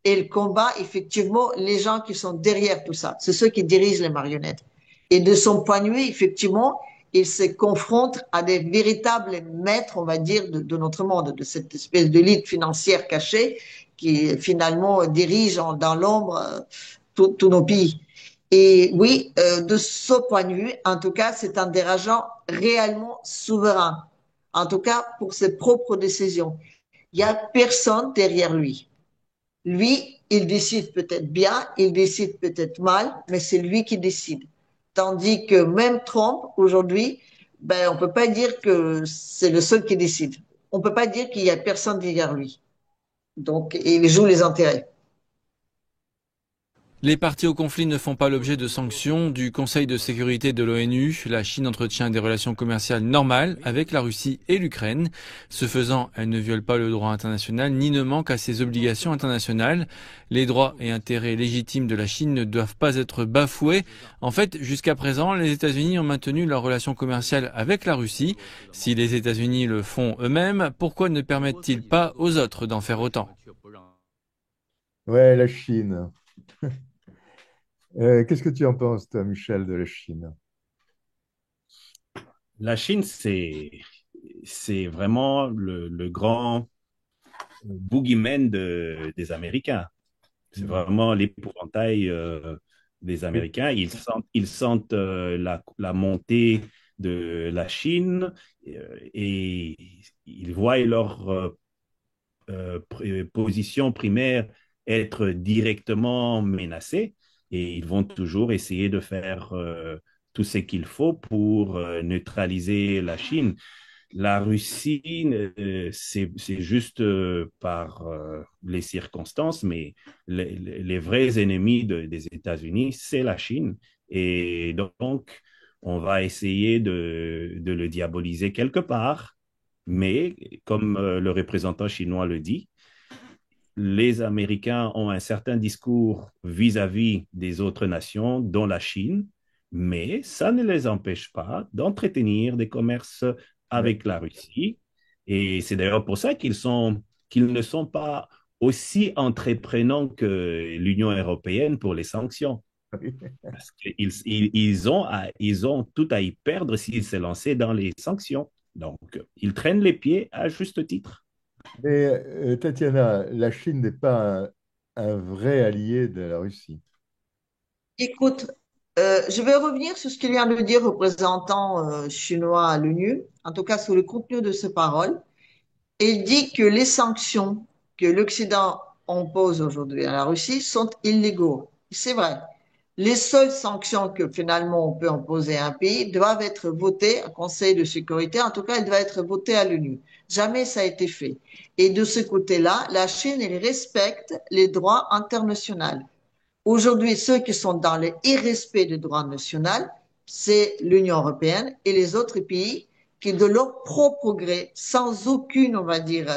S5: il combat effectivement les gens qui sont derrière tout ça. C'est ceux qui dirigent les marionnettes. Et de son point de vue, effectivement, il se confronte à des véritables maîtres, on va dire, de notre monde, de cette espèce d'élite financière cachée qui finalement dirige dans l'ombre tous nos pays. Et oui, de ce point de vue, en tout cas, c'est un dirigeant réellement souverain, en tout cas pour ses propres décisions. Il n'y a personne derrière lui. Lui, il décide peut-être bien, il décide peut-être mal, mais c'est lui qui décide. Tandis que même Trump, aujourd'hui, ben, on peut pas dire que c'est le seul qui décide. On peut pas dire qu'il y a personne derrière lui. Donc, il joue les intérêts.
S9: Les partis au conflit ne font pas l'objet de sanctions du Conseil de sécurité de l'ONU. La Chine entretient des relations commerciales normales avec la Russie et l'Ukraine. Ce faisant, elle ne viole pas le droit international ni ne manque à ses obligations internationales. Les droits et intérêts légitimes de la Chine ne doivent pas être bafoués. En fait, jusqu'à présent, les États-Unis ont maintenu leurs relations commerciales avec la Russie. Si les États-Unis le font eux-mêmes, pourquoi ne permettent-ils pas aux autres d'en faire autant?
S4: Ouais, la Chine. Qu'est-ce que tu en penses, toi, Michel, de la Chine?
S6: La Chine, c'est vraiment le grand boogeyman des Américains. C'est vraiment l'épouvantail des Américains. Ils sentent la montée de la Chine et ils voient leur position primaire être directement menacée et ils vont toujours essayer de faire tout ce qu'il faut pour neutraliser la Chine. La Russie, c'est juste par les circonstances, mais les vrais ennemis des États-Unis, c'est la Chine. Et donc, on va essayer de le diaboliser quelque part, mais comme le représentant chinois le dit, les Américains ont un certain discours vis-à-vis des autres nations, dont la Chine, mais ça ne les empêche pas d'entretenir des commerces
S4: Ouais.
S6: avec la Russie. Et c'est d'ailleurs pour ça qu'ils ne sont pas aussi entreprenants que l'Union européenne pour les sanctions. Parce qu'ils ont tout à y perdre s'ils se lançaient dans les sanctions. Donc, ils traînent les pieds à juste titre.
S4: Mais Tatiana, la Chine n'est pas un vrai allié de la Russie.
S5: Écoute, je vais revenir sur ce qu'il vient de dire le représentant chinois à l'ONU, en tout cas sur le contenu de ses paroles. Il dit que les sanctions que l'Occident impose aujourd'hui à la Russie sont illégaux. C'est vrai. Les seules sanctions que finalement on peut imposer à un pays doivent être votées au Conseil de sécurité. En tout cas, elles doivent être votées à l'ONU. Jamais ça a été fait. Et de ce côté-là, la Chine, elle respecte les droits internationaux. Aujourd'hui, ceux qui sont dans le irrespect du droit national, c'est l'Union européenne et les autres pays qui, de leur propre gré, sans aucune, on va dire,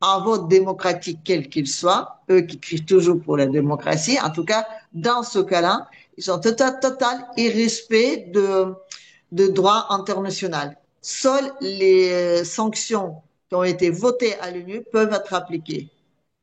S5: un vote démocratique quel qu'il soit, eux qui crient toujours pour la démocratie, en tout cas, dans ce cas-là, ils sont total irrespect de droit international. Seules les sanctions qui ont été votées à l'ONU peuvent être appliquées.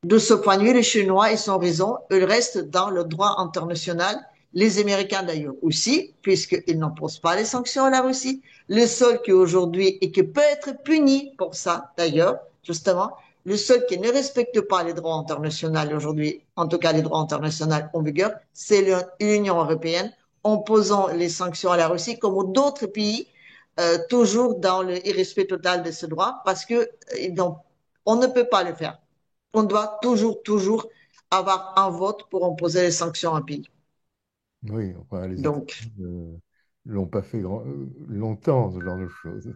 S5: De ce point de vue, les Chinois, ils ont raison, ils restent dans le droit international. Les Américains d'ailleurs aussi, puisqu'ils n'imposent pas les sanctions à la Russie. Le seul qui aujourd'hui, et qui peut être puni pour ça d'ailleurs, justement, le seul qui ne respecte pas les droits internationaux aujourd'hui, en tout cas les droits internationaux en vigueur, c'est l'Union européenne, en posant les sanctions à la Russie, comme d'autres pays, toujours dans le irrespect total de ce droit, parce que on ne peut pas le faire. On doit toujours avoir un vote pour imposer les sanctions à un pays.
S4: Oui, enfin, les États-Unis
S5: Donc,
S4: l'ont pas fait longtemps, ce genre de choses.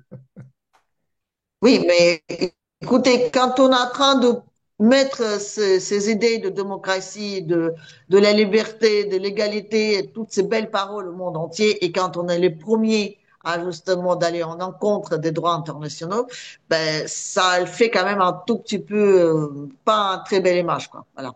S5: oui, mais écoutez, quand on est en train de mettre ces idées de démocratie, de la liberté, de l'égalité, toutes ces belles paroles au monde entier, et quand on est les premiers à justement d'aller en encontre des droits internationaux, ben ça le fait quand même un tout petit peu pas une très belle image, quoi. Voilà.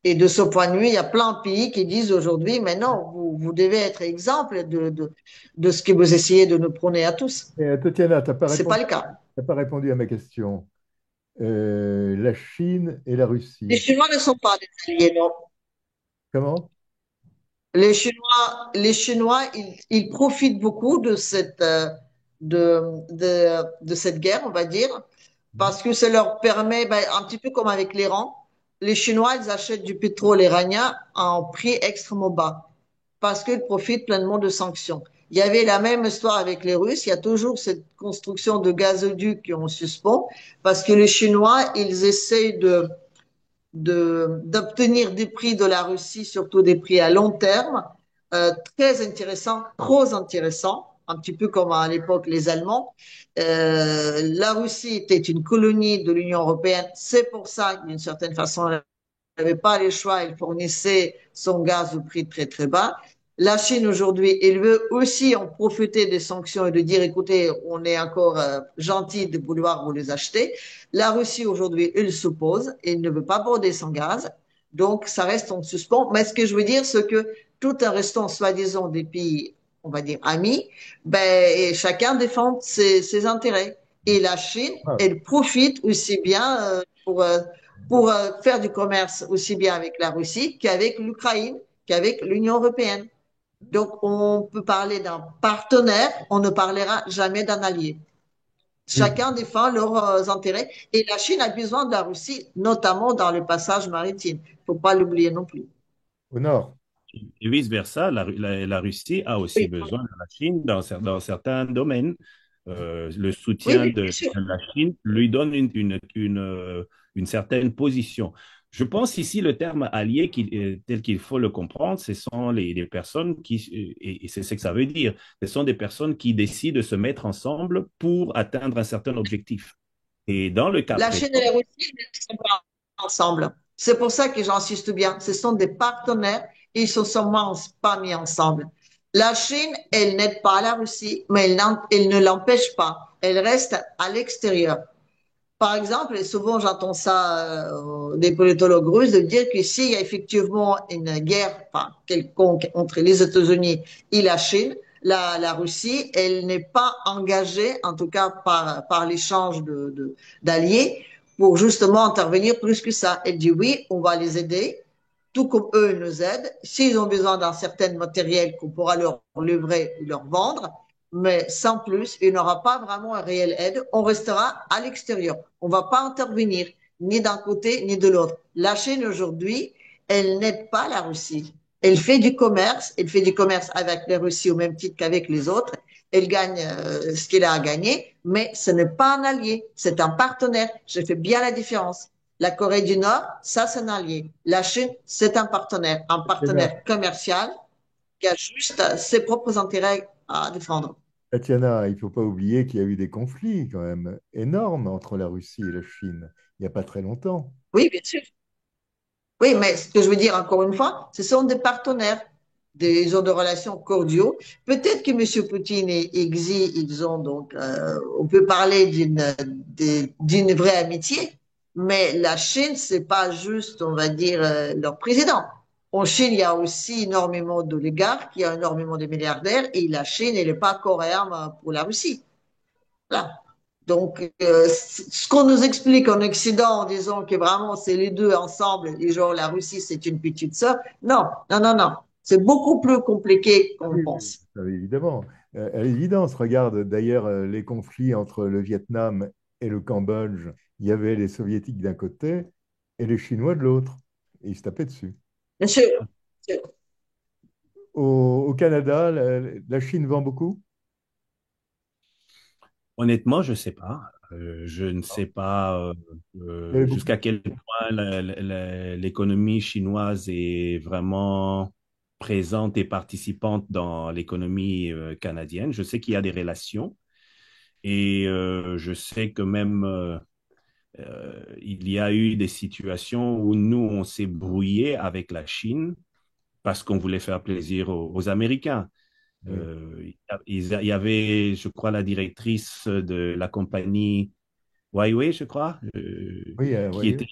S5: Et de ce point de vue, il y a plein de pays qui disent aujourd'hui, mais non, vous devez être exemple de ce que vous essayez de nous prôner à tous.
S4: Et, Tatiana,
S5: C'est pas le cas.
S4: t'as pas répondu à ma question. La Chine et la
S5: Les
S4: Russie.
S5: Chinois ne sont pas des alliés, non.
S4: Comment?
S5: Les Chinois, ils profitent beaucoup de de cette guerre, on va dire, parce que ça leur permet, ben, un petit peu comme avec l'Iran, les Chinois, ils achètent du pétrole iranien à un prix extrêmement bas, parce qu'ils profitent pleinement de sanctions. Il y avait la même histoire avec les Russes. Il y a toujours cette construction de gazoducs qui ont suspens, parce que les Chinois, ils essayent d'obtenir des prix de la Russie, surtout des prix à long terme, très intéressants, trop intéressants, un petit peu comme à l'époque les Allemands. La Russie était une colonie de l'Union européenne, c'est pour ça, d'une certaine façon, elle n'avait pas les choix, elle fournissait son gaz au prix très très bas. La Chine aujourd'hui, elle veut aussi en profiter des sanctions et de dire, écoutez, on est encore gentil de vouloir vous les acheter. La Russie aujourd'hui, elle s'oppose, elle ne veut pas border son gaz, donc ça reste en suspens. Mais ce que je veux dire, c'est que tout en restant soi-disant des pays, on va dire amis, ben chacun défend ses intérêts. Et la Chine,
S4: Ah,
S5: elle profite aussi bien pour faire du commerce aussi bien avec la Russie qu'avec l'Ukraine, qu'avec l'Union européenne. Donc, on peut parler d'un partenaire, on ne parlera jamais d'un allié.
S4: oui,
S5: Chacun défend leurs intérêts et la Chine a besoin de la Russie, notamment dans le passage maritime. Il ne faut pas l'oublier non plus.
S4: au nord.
S6: Et vice-versa, la Russie a aussi
S5: Oui,
S6: besoin de la Chine dans certains domaines. Le
S5: oui,
S6: soutien
S5: oui, bien
S6: de
S5: sûr.
S6: la Chine lui donne une certaine position. Je pense ici le terme allié tel qu'il faut le comprendre, ce sont les personnes et c'est ce que ça veut dire, ce sont des personnes qui décident de se mettre ensemble pour atteindre un certain objectif. Et dans le cas
S5: La
S6: présent,
S5: Chine et la Russie ne sont pas ensemble. C'est pour ça que j'insiste bien. Ce sont des partenaires et ils ne sont pas mis ensemble. La Chine, elle n'aide pas la Russie, mais elle ne l'empêche pas. Elle reste à l'extérieur. Par exemple, et souvent j'entends ça des politologues russes, de dire que s'il y a effectivement une guerre enfin, quelconque entre les États-Unis et la Chine, la Russie, elle n'est pas engagée, en tout cas par l'échange d'alliés, pour justement intervenir plus que ça. Elle dit oui, on va les aider, tout comme eux nous aident. S'ils ont besoin d'un certain matériel qu'on pourra leur livrer ou leur vendre, mais sans plus, il n'y aura pas vraiment un réel aide. On restera à l'extérieur. On ne va pas intervenir ni d'un côté ni de l'autre. La Chine aujourd'hui, elle n'aide pas la Russie. Elle fait du commerce. Elle fait du commerce avec la Russie au même titre qu'avec les autres. Elle gagne ce qu'elle a à gagner, mais ce n'est pas un allié. C'est un partenaire. Je fais bien la différence. La Corée du Nord, ça c'est un allié. La Chine, c'est un partenaire commercial qui a juste ses propres intérêts à défendre.
S4: Tatiana, il ne faut pas oublier qu'il y a eu des conflits quand même énormes entre la Russie et la Chine, il n'y a pas très longtemps.
S5: Oui, bien sûr. Oui, mais ce que je veux dire encore une fois, ce sont des partenaires. Ils ont des relations cordiaux. Peut-être que M. Poutine et Xi, ils ont donc, on peut parler d'une vraie amitié, mais la Chine, c'est pas juste, on va dire, leur président. En Chine, il y a aussi énormément d'oligarques, il y a énormément de milliardaires, et la Chine, elle n'est pas coréenne pour la Russie. Voilà. Donc, ce qu'on nous explique en Occident en disant que vraiment c'est les deux ensemble, et genre la Russie c'est une petite sœur, non, non, non, non. C'est beaucoup plus compliqué qu'on
S4: Oui, oui,
S5: pense.
S4: évidemment. À l'évidence, regarde d'ailleurs les conflits entre le Vietnam et le Cambodge. Il y avait les Soviétiques d'un côté et les Chinois de l'autre. Et ils se tapaient dessus.
S5: Bien sûr.
S4: Au Canada, la Chine vend beaucoup?
S6: honnêtement, je ne sais pas. Je ne sais pas
S4: Il y avait beaucoup.
S6: jusqu'à quel point l'économie chinoise est vraiment présente et participante dans l'économie canadienne. Je sais qu'il y a des relations et je sais que même il y a eu des situations où nous, on s'est brouillé avec la Chine parce qu'on voulait faire plaisir aux Américains.
S4: Oui,
S6: Il y avait, je crois, la directrice de la compagnie Huawei, je crois,
S4: oui,
S6: qui
S4: oui.
S6: était,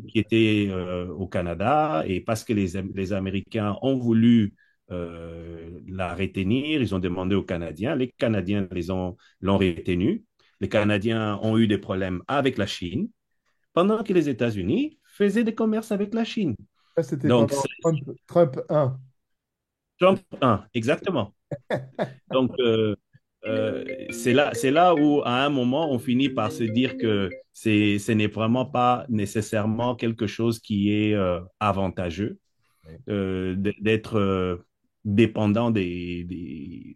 S6: qui était au Canada. Et parce que les Américains ont voulu la retenir, ils ont demandé aux Canadiens. Les Canadiens l'ont retenue. Les Canadiens ont eu des problèmes avec la Chine, pendant que les États-Unis faisaient des commerces avec la Chine.
S4: Ça, c'était
S6: Donc,
S4: pendant Trump 1.
S6: Trump 1, exactement. Donc, c'est là où, à un moment, on finit par se dire que ce n'est vraiment pas nécessairement quelque chose qui est avantageux d'être dépendant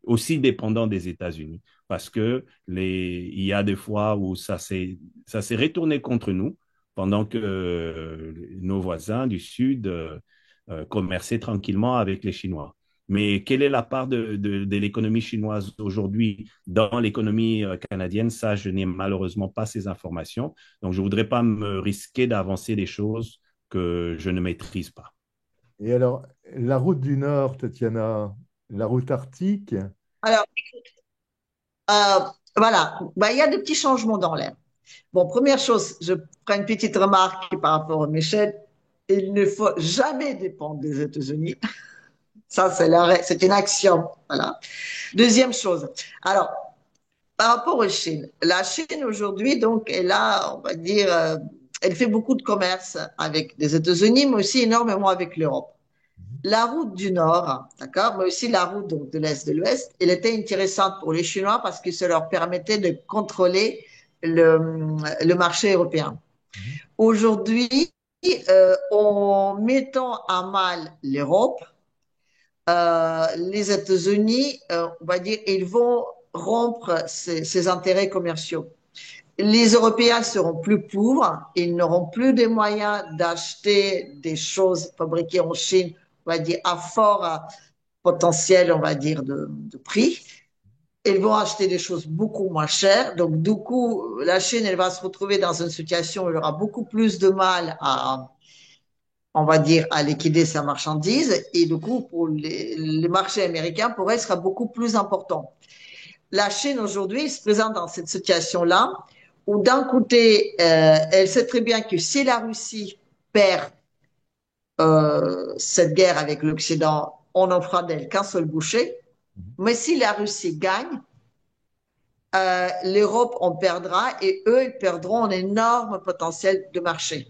S6: aussi dépendant des États-Unis. Parce que il y a des fois où ça s'est retourné contre nous pendant que nos voisins du Sud commerçaient tranquillement avec les Chinois. Mais quelle est la part de l'économie chinoise aujourd'hui dans l'économie canadienne? Ça, je n'ai malheureusement pas ces informations. Donc, je ne voudrais pas me risquer d'avancer des choses que je ne maîtrise pas.
S4: Et alors, la route du Nord, Tatiana, la route arctique,
S5: Alors, euh, voilà, bah, il y a des petits changements dans l'air. Bon, première chose, je ferai une petite remarque par rapport à Michel. Il ne faut jamais dépendre des États-Unis. Ça, c'est une axiome. Voilà. Deuxième chose. Alors, par rapport aux Chine, la Chine aujourd'hui, donc, elle a, on va dire, elle fait beaucoup de commerce avec les États-Unis, mais aussi énormément avec l'Europe. La route du Nord, d'accord, mais aussi la route donc, de l'Est de l'Ouest, elle était intéressante pour les Chinois parce que ça leur permettait de contrôler le marché européen. Aujourd'hui, en mettant à mal l'Europe, les États-Unis, on va dire, ils vont rompre ces intérêts commerciaux. les Européens seront plus pauvres, ils n'auront plus de moyens d'acheter des choses fabriquées en Chine, on va dire, à fort potentiel, on va dire, de prix. Ils vont acheter des choses beaucoup moins chères. Donc, du coup, la Chine, elle va se retrouver dans une situation où elle aura beaucoup plus de mal à, on va dire, à liquider sa marchandise. Et du coup, pour les marchés américains, pour elle, sera beaucoup plus important. La Chine, aujourd'hui, se présente dans cette situation-là, où d'un côté, elle sait très bien que si la Russie perd cette guerre avec l'Occident, on n'en fera d'elle qu'un seul boucher. Mais si la Russie gagne, l'Europe en perdra et eux, ils perdront un énorme potentiel de marché.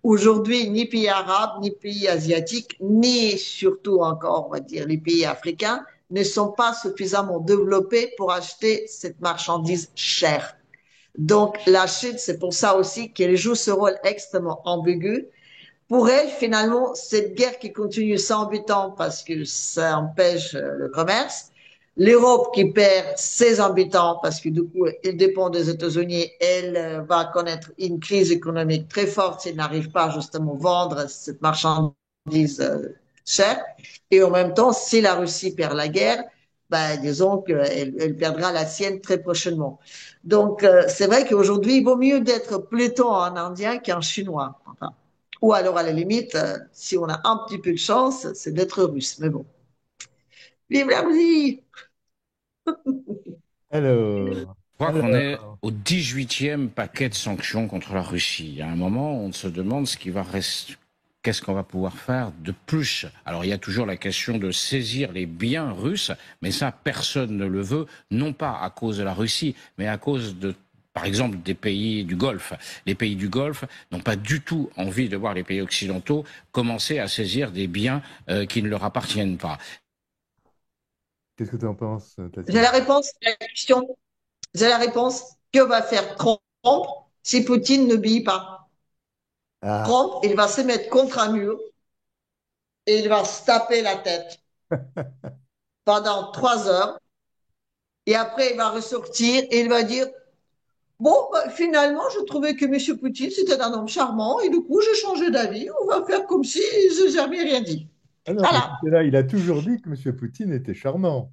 S5: Aujourd'hui, ni pays arabes, ni pays asiatiques, ni surtout encore, on va dire, les pays africains ne sont pas suffisamment développés pour acheter cette marchandise chère. Donc, la Chine, c'est pour ça aussi qu'elle joue ce rôle extrêmement ambigu. Pour elle, finalement, cette guerre qui continue sans habitants parce que ça empêche le commerce, l'Europe qui perd ses habitants parce que du coup, elle dépend des États-Unis, elle va connaître une crise économique très forte s'il n'arrive pas justement à vendre cette marchandise chère. Et en même temps, si la Russie perd la guerre, ben, disons qu'elle perdra la sienne très prochainement. Donc, c'est vrai qu'aujourd'hui, il vaut mieux d'être plutôt un Indien qu'un Chinois. Enfin, ou alors, à la limite, si on a un petit peu de chance, c'est d'être russe. Mais bon. Vive la Russie!
S4: Alors,
S10: Je crois qu'on est
S4: alors,
S10: au 18e paquet de sanctions contre la Russie. À un moment, on se demande ce qui va rester. Qu'est-ce qu'on va pouvoir faire de plus? Alors, il y a toujours la question de saisir les biens russes, mais ça, personne ne le veut, non pas à cause de la Russie, mais à cause de, par exemple, des pays du Golfe. Les pays du Golfe n'ont pas du tout envie de voir les pays occidentaux commencer à saisir des biens qui ne leur appartiennent pas.
S4: qu'est-ce que tu en penses,
S5: J'ai
S4: Tatiana?
S5: la réponse à la question. J'ai la réponse. Que va faire Trump si Poutine ne bille pas?
S4: Ah,
S5: Trump, il va se mettre contre un mur et il va se taper la tête pendant 3 heures. Et après, il va ressortir et il va dire, bon, bah, finalement, je trouvais que M. Poutine, c'était un homme charmant et du coup, j'ai changé d'avis. On va faire comme si je n'avais rien dit.
S4: ah non, parce
S5: Voilà.
S4: que là, il a toujours dit que M. Poutine était charmant.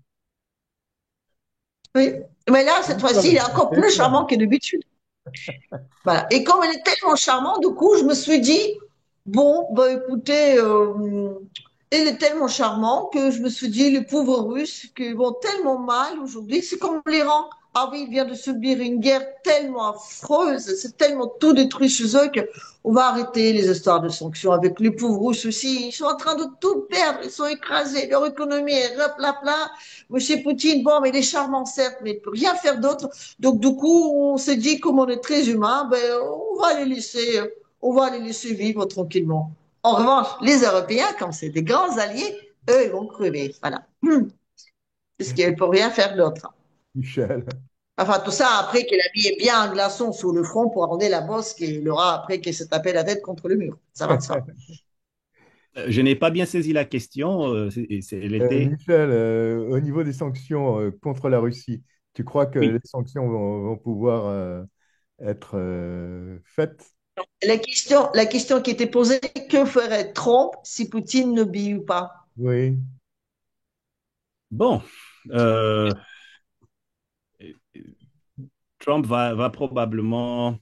S5: Oui. Mais là, cette
S4: L'histoire
S5: fois-ci, il est encore
S4: est
S5: plus
S4: claire.
S5: charmant que d'habitude. Voilà. Et comme elle est tellement charmante, du coup, je me suis dit, bon, bah écoutez, elle est tellement charmante que je me suis dit, les pauvres Russes qui vont tellement mal aujourd'hui, c'est comme l'Iran. Ah oui, il vient de subir une guerre tellement affreuse, c'est tellement tout détruit chez eux qu'on va arrêter les histoires de sanctions avec les pauvres Russes aussi. Ils sont en train de tout perdre, ils sont écrasés, leur économie est plat. Monsieur Poutine, bon, mais il est charmant, certes, mais il ne peut rien faire d'autre. Donc, du coup, on s'est dit, comme on est très humain, ben, on va les laisser vivre tranquillement. En revanche, les Européens, comme c'est des grands alliés, eux, ils vont crever. Voilà. Parce qu'ils ne peuvent rien faire d'autre.
S4: Michel.
S5: Enfin, tout ça après qu'il a mis bien un glaçon sous le front pour arrondir la bosse qu'il aura après qu'il s'est tapé la tête contre le mur. Ça va de ça.
S6: Je n'ai pas bien saisi la question. Elle était.
S4: Michel, au niveau des sanctions contre la Russie, tu crois que les
S6: Oui.
S4: sanctions vont pouvoir être faites?
S5: La question qui était posée, que ferait Trump si Poutine ne bille pas?
S4: Oui.
S6: Bon. Trump va probablement,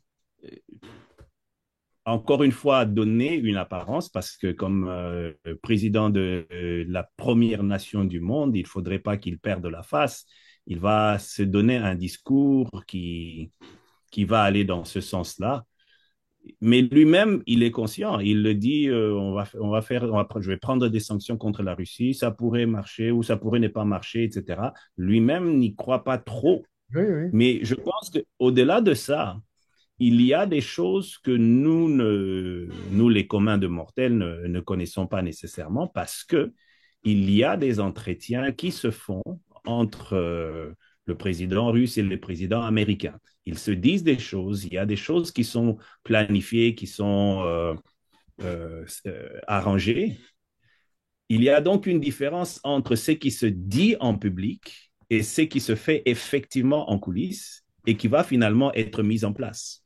S6: encore une fois, donner une apparence parce que comme président de la première nation du monde, il ne faudrait pas qu'il perde la face. Il va se donner un discours qui va aller dans ce sens-là. Mais lui-même, il est conscient. Il le dit, je vais prendre des sanctions contre la Russie. Ça pourrait marcher ou ça pourrait ne pas marcher, etc. Lui-même n'y croit pas trop.
S4: Oui, oui.
S6: Mais je pense qu'au-delà de ça, il y a des choses que nous les communs de mortels, ne connaissons pas nécessairement parce que il y a des entretiens qui se font entre le président russe et le président américain. Ils se disent des choses, il y a des choses qui sont planifiées, qui sont arrangées. Il y a donc une différence entre ce qui se dit en public et ce qui se fait effectivement en coulisses. et qui va finalement être mise en place.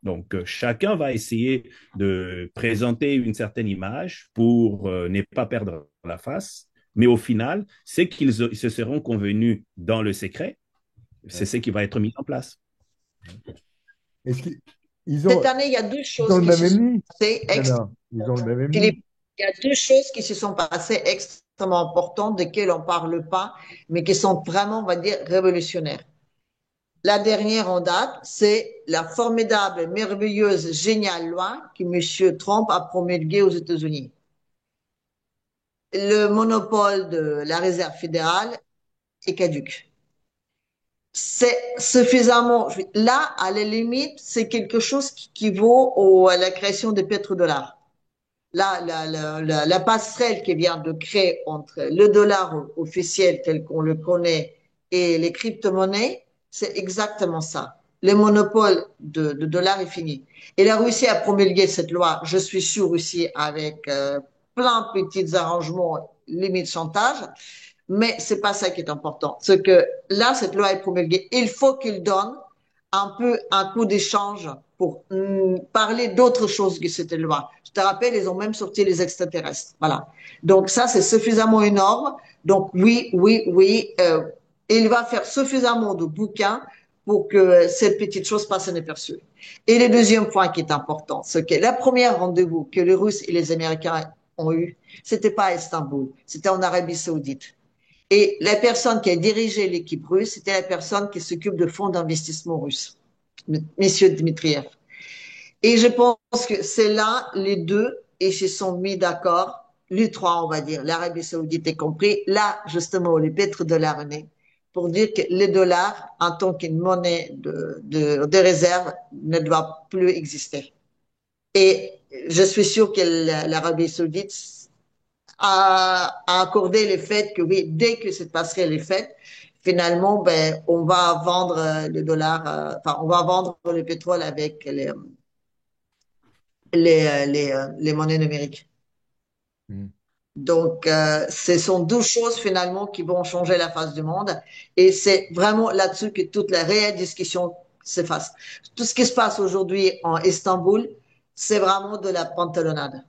S6: Donc, chacun va essayer de présenter une certaine image pour ne pas perdre la face, mais au final, c'est qu'ils se seront convenus dans le secret, c'est ce qui va être mis en place.
S4: Est-ce qu'ils
S5: Cette année, il y a deux
S4: ils
S5: choses
S4: ont le
S5: qui
S4: même
S5: se sont
S4: ennemi,
S5: passées.
S4: Diana? Ils ont le même ennemi.
S5: Philippe, il y a deux choses qui se sont passées extrêmement importantes, desquelles on ne parle pas, mais qui sont vraiment, on va dire, révolutionnaires. La dernière en date, c'est la formidable, merveilleuse, géniale loi que M. Trump a promulguée aux États-Unis. Le monopole de la Réserve fédérale est caduque. C'est suffisamment. Là, à la limite, c'est quelque chose qui vaut à la création des pétrodollars. Là, la passerelle qui vient de créer entre le dollar officiel tel qu'on le connaît et les crypto-monnaies, c'est exactement ça. Le monopole de dollar est fini. Et la Russie a promulgué cette loi, je suis sûr aussi, avec plein de petits arrangements, limite chantage. Mais c'est pas ça qui est important. C'est que là, cette loi est promulguée. Il faut qu'il donne un peu un coup d'échange pour parler d'autre chose que cette loi. Je te rappelle, ils ont même sorti les extraterrestres. Voilà. Donc ça, c'est suffisamment énorme. Donc oui, oui, oui, il va faire suffisamment de bouquins pour que cette petite chose passe inaperçue. Et le deuxième point qui est important, c'est que la première rendez-vous que les Russes et les Américains ont eu, c'était pas à Istanbul, c'était en Arabie Saoudite. Et la personne qui a dirigé l'équipe russe, c'était la personne qui s'occupe de fonds d'investissement russes, Monsieur Dmitriev. Et je pense que c'est là, les deux, et se sont mis d'accord, les trois, on va dire, l'Arabie Saoudite est compris, là, justement, les pétrodollars est pour dire que le dollar, en tant qu'une monnaie de réserve, ne doit plus exister. Et je suis sûr que l'Arabie Saoudite a accordé le fait que oui, dès que cette passerelle est faite, finalement, ben, on va vendre le dollar, enfin, on va vendre le pétrole avec les monnaies numériques.
S4: Mm.
S5: Donc, ce sont deux choses finalement qui vont changer la face du monde. Et c'est vraiment là-dessus que toute la réelle discussion se fasse. Tout ce qui se passe aujourd'hui en Istanbul, c'est vraiment de la pantalonnade.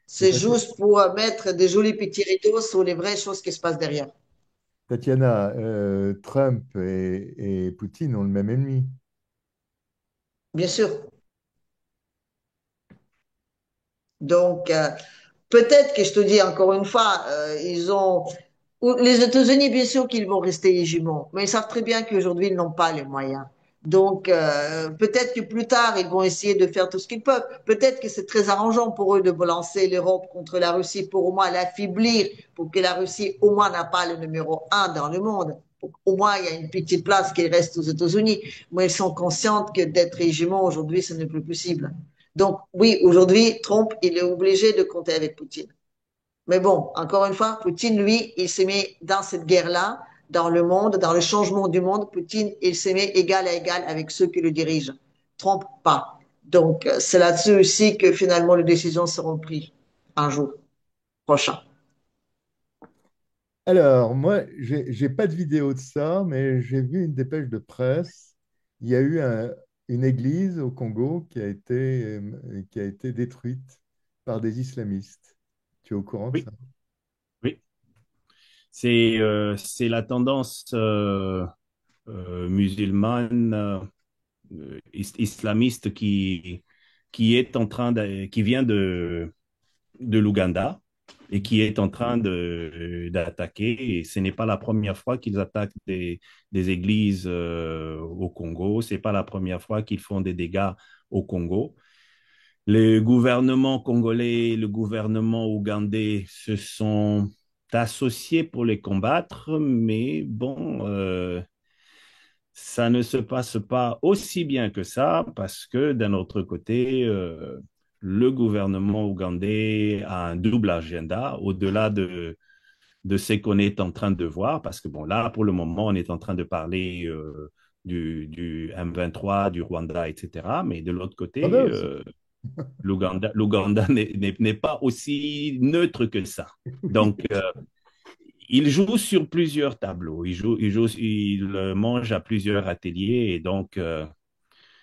S5: C'est juste pour mettre des jolis petits rideaux sur les vraies choses qui se passent derrière.
S4: Tatiana, Trump et Poutine ont le même ennemi.
S5: Bien sûr. Donc, peut-être que je te dis encore une fois, ils ont les États-Unis, bien sûr qu'ils vont rester hégémons, mais ils savent très bien qu'aujourd'hui, ils n'ont pas les moyens. Donc, peut-être que plus tard, ils vont essayer de faire tout ce qu'ils peuvent. Peut-être que c'est très arrangeant pour eux de balancer l'Europe contre la Russie pour au moins l'affaiblir, pour que la Russie au moins n'a pas le numéro un dans le monde. Au moins, il y a une petite place qui reste aux États-Unis. Mais ils sont conscients que d'être hégémons aujourd'hui, ce n'est plus possible. Donc, oui, aujourd'hui, Trump, il est obligé de compter avec Poutine. Mais bon, encore une fois, Poutine, lui, il s'est mis dans cette guerre-là, dans le monde, dans le changement du monde. Poutine, il s'est mis égal à égal avec ceux qui le dirigent. Trump, pas. Donc, c'est là-dessus aussi que finalement les décisions seront prises un jour prochain.
S4: Alors, moi, j'ai pas de vidéo de ça, mais j'ai vu une dépêche de presse. Il y a eu une église au Congo qui a été détruite par des islamistes. Tu es au courant de
S6: Oui,
S4: ça?
S6: oui. C'est la tendance musulmane, islamiste qui est en train qui vient de l'Ouganda et qui est en train d'attaquer. Et ce n'est pas la première fois qu'ils attaquent des églises au Congo. C'est pas la première fois qu'ils font des dégâts au Congo. Le gouvernement congolais et le gouvernement ougandais se sont associés pour les combattre, mais bon, ça ne se passe pas aussi bien que ça parce que d'un autre côté, le gouvernement ougandais a un double agenda au-delà de ce qu'on est en train de voir, parce que bon, là, pour le moment, on est en train de parler du M23, du Rwanda, etc. Mais de l'autre
S4: Ah ben
S6: côté,
S4: aussi.
S6: l'Ouganda n'est pas aussi neutre que ça. Donc, Il joue sur plusieurs tableaux. Il mange à plusieurs ateliers et donc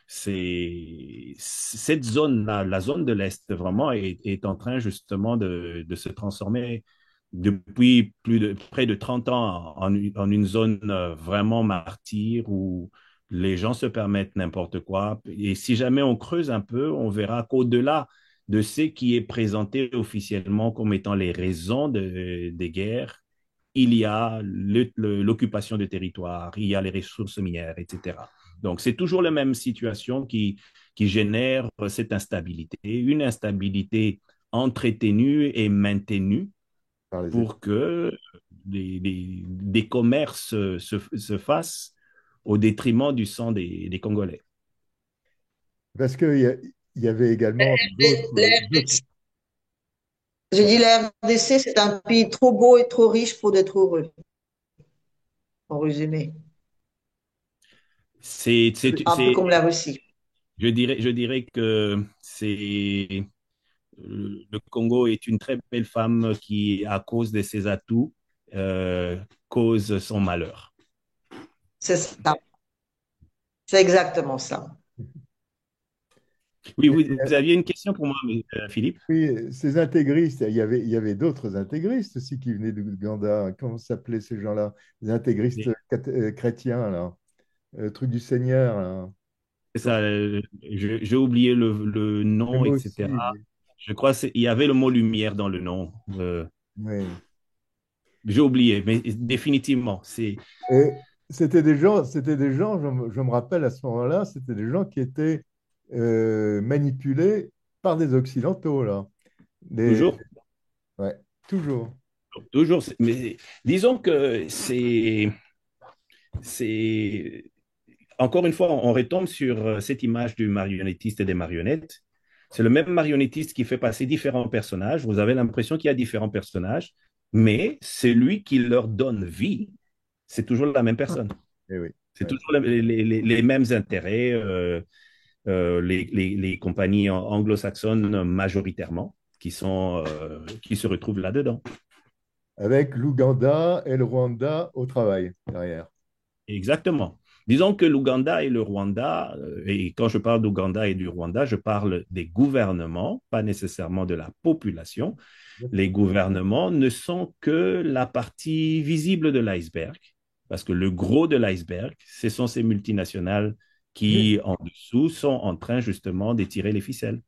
S6: c'est cette zone-là, la zone de l'Est, vraiment est en train justement de se transformer depuis près de 30 ans en une zone vraiment martyre où les gens se permettent n'importe quoi. Et si jamais on creuse un peu, on verra qu'au-delà de ce qui est présenté officiellement comme étant les raisons des guerres, il y a l'occupation de territoire, il y a les ressources minières, etc. Donc, c'est toujours la même situation qui génère cette instabilité, une instabilité entretenue et maintenue
S4: par les États.
S6: pour que des commerces se fassent au détriment du sang des Congolais.
S4: Parce qu'il y avait également d'autres.
S5: Je dis la RDC, c'est un pays trop beau et trop riche pour être heureux, en résumé.
S6: C'est, c'est,
S5: Un peu
S6: c'est,
S5: comme la Russie.
S6: je dirais que le Congo est une très belle femme qui, à cause de ses atouts, cause son malheur.
S5: C'est ça. C'est exactement ça.
S6: Oui, vous aviez une question pour moi, Philippe?
S4: Oui, ces intégristes, il y avait d'autres intégristes aussi qui venaient d'Ouganda. Comment s'appelaient ces gens-là? Les intégristes chrétiens, là. Truc du Seigneur, là.
S6: C'est ça, j'ai oublié le
S4: Et
S6: nom,
S4: moi aussi,
S6: etc.
S4: oui.
S6: Je crois qu'il y avait le mot lumière dans le nom.
S4: Oui.
S6: J'ai oublié, mais définitivement, c'est
S4: Et c'était des gens, je me rappelle à ce moment-là, c'était des gens qui étaient manipulés par des Occidentaux, là. Des,
S6: toujours,
S4: ouais, toujours.
S6: toujours. Mais disons que c'est, encore une fois, on retombe sur cette image du marionnettiste et des marionnettes. C'est le même marionnettiste qui fait passer différents personnages. Vous avez l'impression qu'il y a différents personnages, mais celui qui leur donne vie, c'est toujours la même personne.
S4: Eh oui,
S6: C'est
S4: ouais.
S6: toujours les mêmes intérêts, les compagnies anglo-saxonnes majoritairement qui se retrouvent là-dedans.
S4: Avec l'Ouganda et le Rwanda au travail derrière.
S6: Exactement. Disons que l'Ouganda et le Rwanda, et quand je parle d'Ouganda et du Rwanda, je parle des gouvernements, pas nécessairement de la population. Les gouvernements ne sont que la partie visible de l'iceberg, parce que le gros de l'iceberg, ce sont ces multinationales qui, en dessous, sont en train justement d'étirer les ficelles.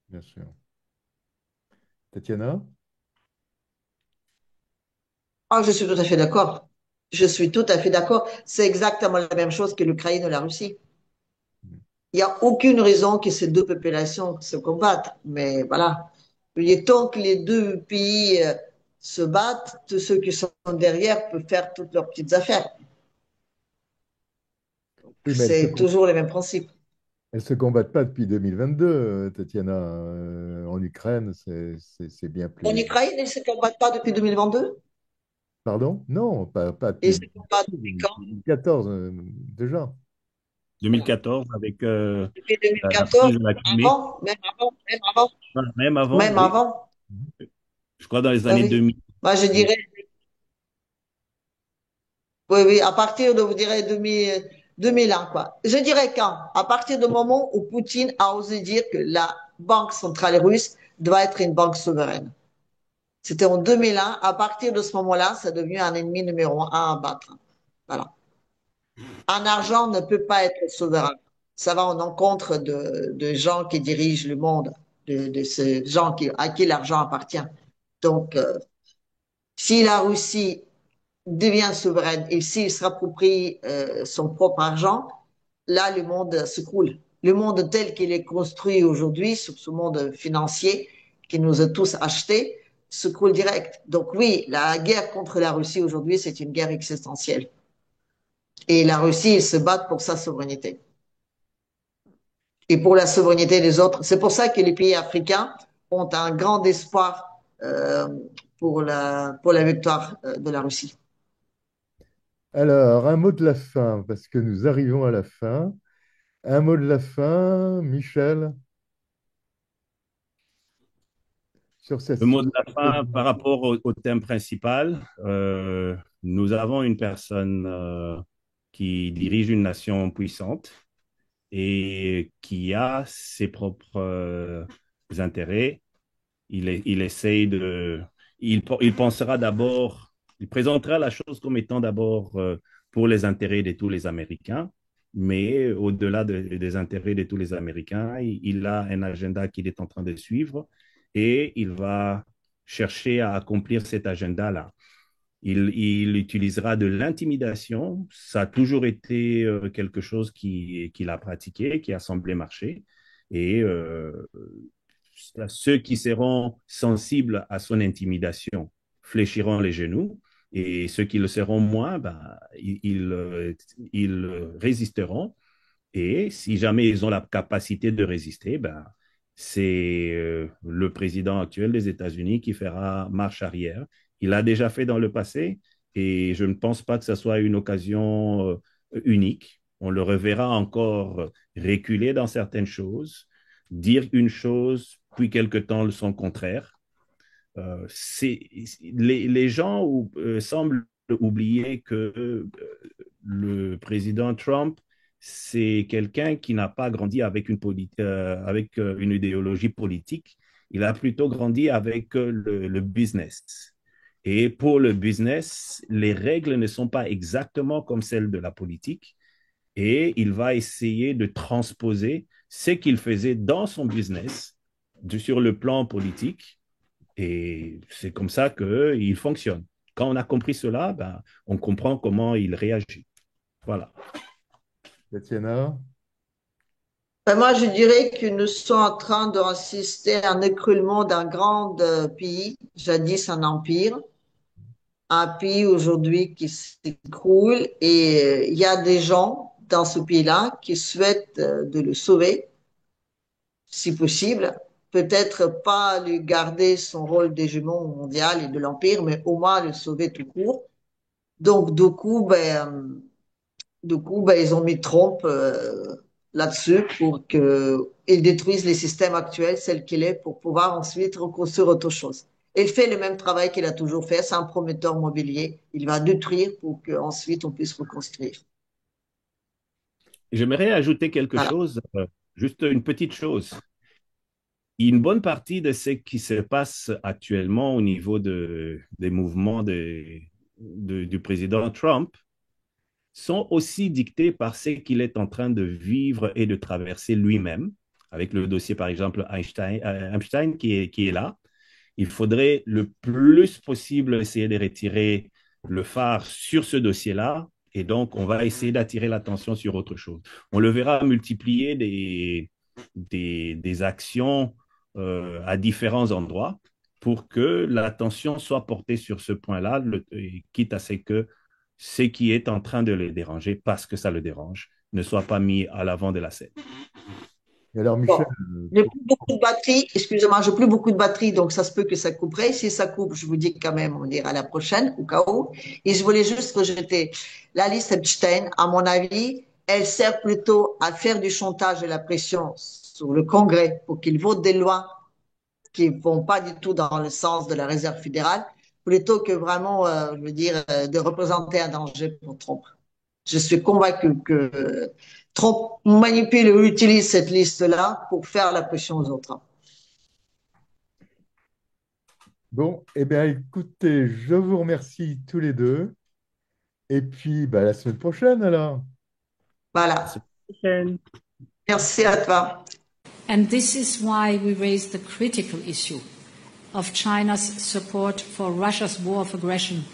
S4: Bien sûr. Tatiana?
S5: Ah, je suis tout à fait d'accord. Je suis tout à fait d'accord. C'est exactement la même chose que l'Ukraine ou la Russie. Il n'y a aucune raison que ces deux populations se combattent. Mais voilà, il est temps que les deux pays se battent. Tous ceux qui sont derrière peuvent faire toutes leurs petites affaires.
S4: Oui, mais
S5: C'est toujours le même principe.
S4: elles se combattent pas depuis 2022, Tatiana. En Ukraine, c'est bien
S5: En
S4: plus.
S5: Ukraine, ils ne se combattent pas depuis 2022.
S4: Pardon? Non, pas
S5: Ils
S4: depuis
S5: se combattent depuis quand?
S4: 2014, déjà.
S6: 2014, avec
S5: Depuis
S6: la
S5: 2014,
S6: prise de la Crimée,
S5: avant, même avant, même avant,
S6: même avant,
S5: même
S6: oui,
S5: avant.
S6: je crois dans les
S5: Oui,
S6: années
S5: oui.
S6: 2000.
S5: Moi, je dirais, oui, oui, à partir de, vous direz, 2001, quoi. Je dirais quand? À partir du moment où Poutine a osé dire que la Banque centrale russe doit être une banque souveraine. C'était en 2001. À partir de ce moment-là, ça devenu un ennemi numéro un à battre. Voilà. Un argent ne peut pas être souverain. Ça va en encontre de gens qui dirigent le monde, de ces gens à qui l'argent appartient. Donc, si la Russie devient souveraine et s'il se rapproprie son propre argent, là, le monde s'écroule. Le monde tel qu'il est construit aujourd'hui, sur ce monde financier qui nous a tous achetés, s'écroule direct. Donc oui, la guerre contre la Russie aujourd'hui, c'est une guerre existentielle. Et la Russie, ils se battent pour sa souveraineté et pour la souveraineté des autres. C'est pour ça que les pays africains ont un grand espoir pour la victoire de la Russie.
S4: Alors, un mot de la fin, parce que nous arrivons à la fin. Un mot de la fin, Michel. sur cette
S6: Le mot de la
S4: situation.
S6: fin par rapport au thème principal, nous avons une personne qui dirige une nation puissante et qui a ses propres intérêts. Il essaye de... Il pensera d'abord, il présentera la chose comme étant d'abord pour les intérêts de tous les Américains, mais au-delà des intérêts de tous les Américains, il a un agenda qu'il est en train de suivre et il va chercher à accomplir cet agenda-là. Il utilisera de l'intimidation. Ça a toujours été quelque chose qu'il a pratiqué, qui a semblé marcher. Et ceux qui seront sensibles à son intimidation fléchiront les genoux. Et ceux qui le seront moins, ben, ils résisteront. Et si jamais ils ont la capacité de résister, ben, c'est le président actuel des États-Unis qui fera marche arrière. Il l'a déjà fait dans le passé et je ne pense pas que ce soit une occasion unique. On le reverra encore reculer dans certaines choses, dire une chose, puis quelque temps son contraire. Les gens semblent oublier que le président Trump, c'est quelqu'un qui n'a pas grandi avec une idéologie politique. Il a plutôt grandi avec le business. Et pour le business, les règles ne sont pas exactement comme celles de la politique. Et il va essayer de transposer ce qu'il faisait dans son business sur le plan politique. Et c'est comme ça qu'il fonctionne. Quand on a compris cela, ben, on comprend comment il réagit. Voilà.
S4: Tatiana?
S5: Ben, moi, je dirais que nous sommes en train d'assister à un écroulement d'un grand pays, jadis un empire, un pays aujourd'hui qui s'écroule et il y a des gens dans ce pays-là qui souhaitent de le sauver, si possible. Peut-être pas lui garder son rôle d'hégémon mondial et de l'empire, mais au moins le sauver tout court. Donc, du coup, ils ont mis Trump là-dessus pour qu'il détruise les systèmes actuels, cels qu'il est, pour pouvoir ensuite reconstruire autre chose. Il fait le même travail qu'il a toujours fait, c'est un prometteur immobilier. Il va détruire pour qu'ensuite on puisse reconstruire.
S6: J'aimerais ajouter quelque
S5: Voilà.
S6: chose, juste une petite chose. Une bonne partie de ce qui se passe actuellement au niveau des mouvements du président Trump sont aussi dictés par ce qu'il est en train de vivre et de traverser lui-même, avec le dossier, par exemple, Einstein qui est là. Il faudrait le plus possible essayer de retirer le phare sur ce dossier-là, et donc on va essayer d'attirer l'attention sur autre chose. On le verra multiplier des actions à différents endroits pour que l'attention soit portée sur ce point-là, quitte à ce que ce qui est en train de le déranger, parce que ça le dérange, ne soit pas mis à l'avant de la scène.
S4: Et alors, Michel,
S5: Bon, j'ai plus beaucoup de batterie, excusez-moi, j'ai plus beaucoup de batterie, donc ça se peut que ça couperait. Si ça coupe, je vous dis quand même, on dira à la prochaine, au cas où. Et je voulais juste rejeter la liste Epstein, à mon avis, elle sert plutôt à faire du chantage et la pression sur le Congrès pour qu'il vote des lois qui vont pas du tout dans le sens de la réserve fédérale, plutôt que vraiment, je veux dire, de représenter un danger pour Trump. Je suis convaincu que Trump manipule ou utilise cette liste-là pour faire la pression aux autres.
S4: bon, eh bien, écoutez, je vous remercie tous les deux. Et puis, bah, la semaine prochaine, alors.
S5: Voilà. Merci à toi.
S1: And this is why we raised the critical issue of China's support for Russia's war of aggression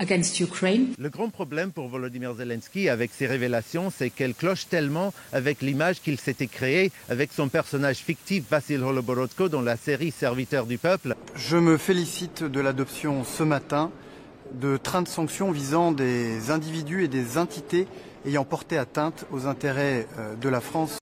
S1: against Ukraine.
S2: Le grand problème pour Volodymyr Zelensky avec ces révélations, c'est qu'elles clochent tellement avec l'image qu'il s'était créée avec son personnage fictif Vassil Holoborodko dans la série Serviteur du peuple.
S3: Je me félicite de l'adoption ce matin de trains de sanctions visant des individus et des entités ayant porté atteinte aux intérêts de la France.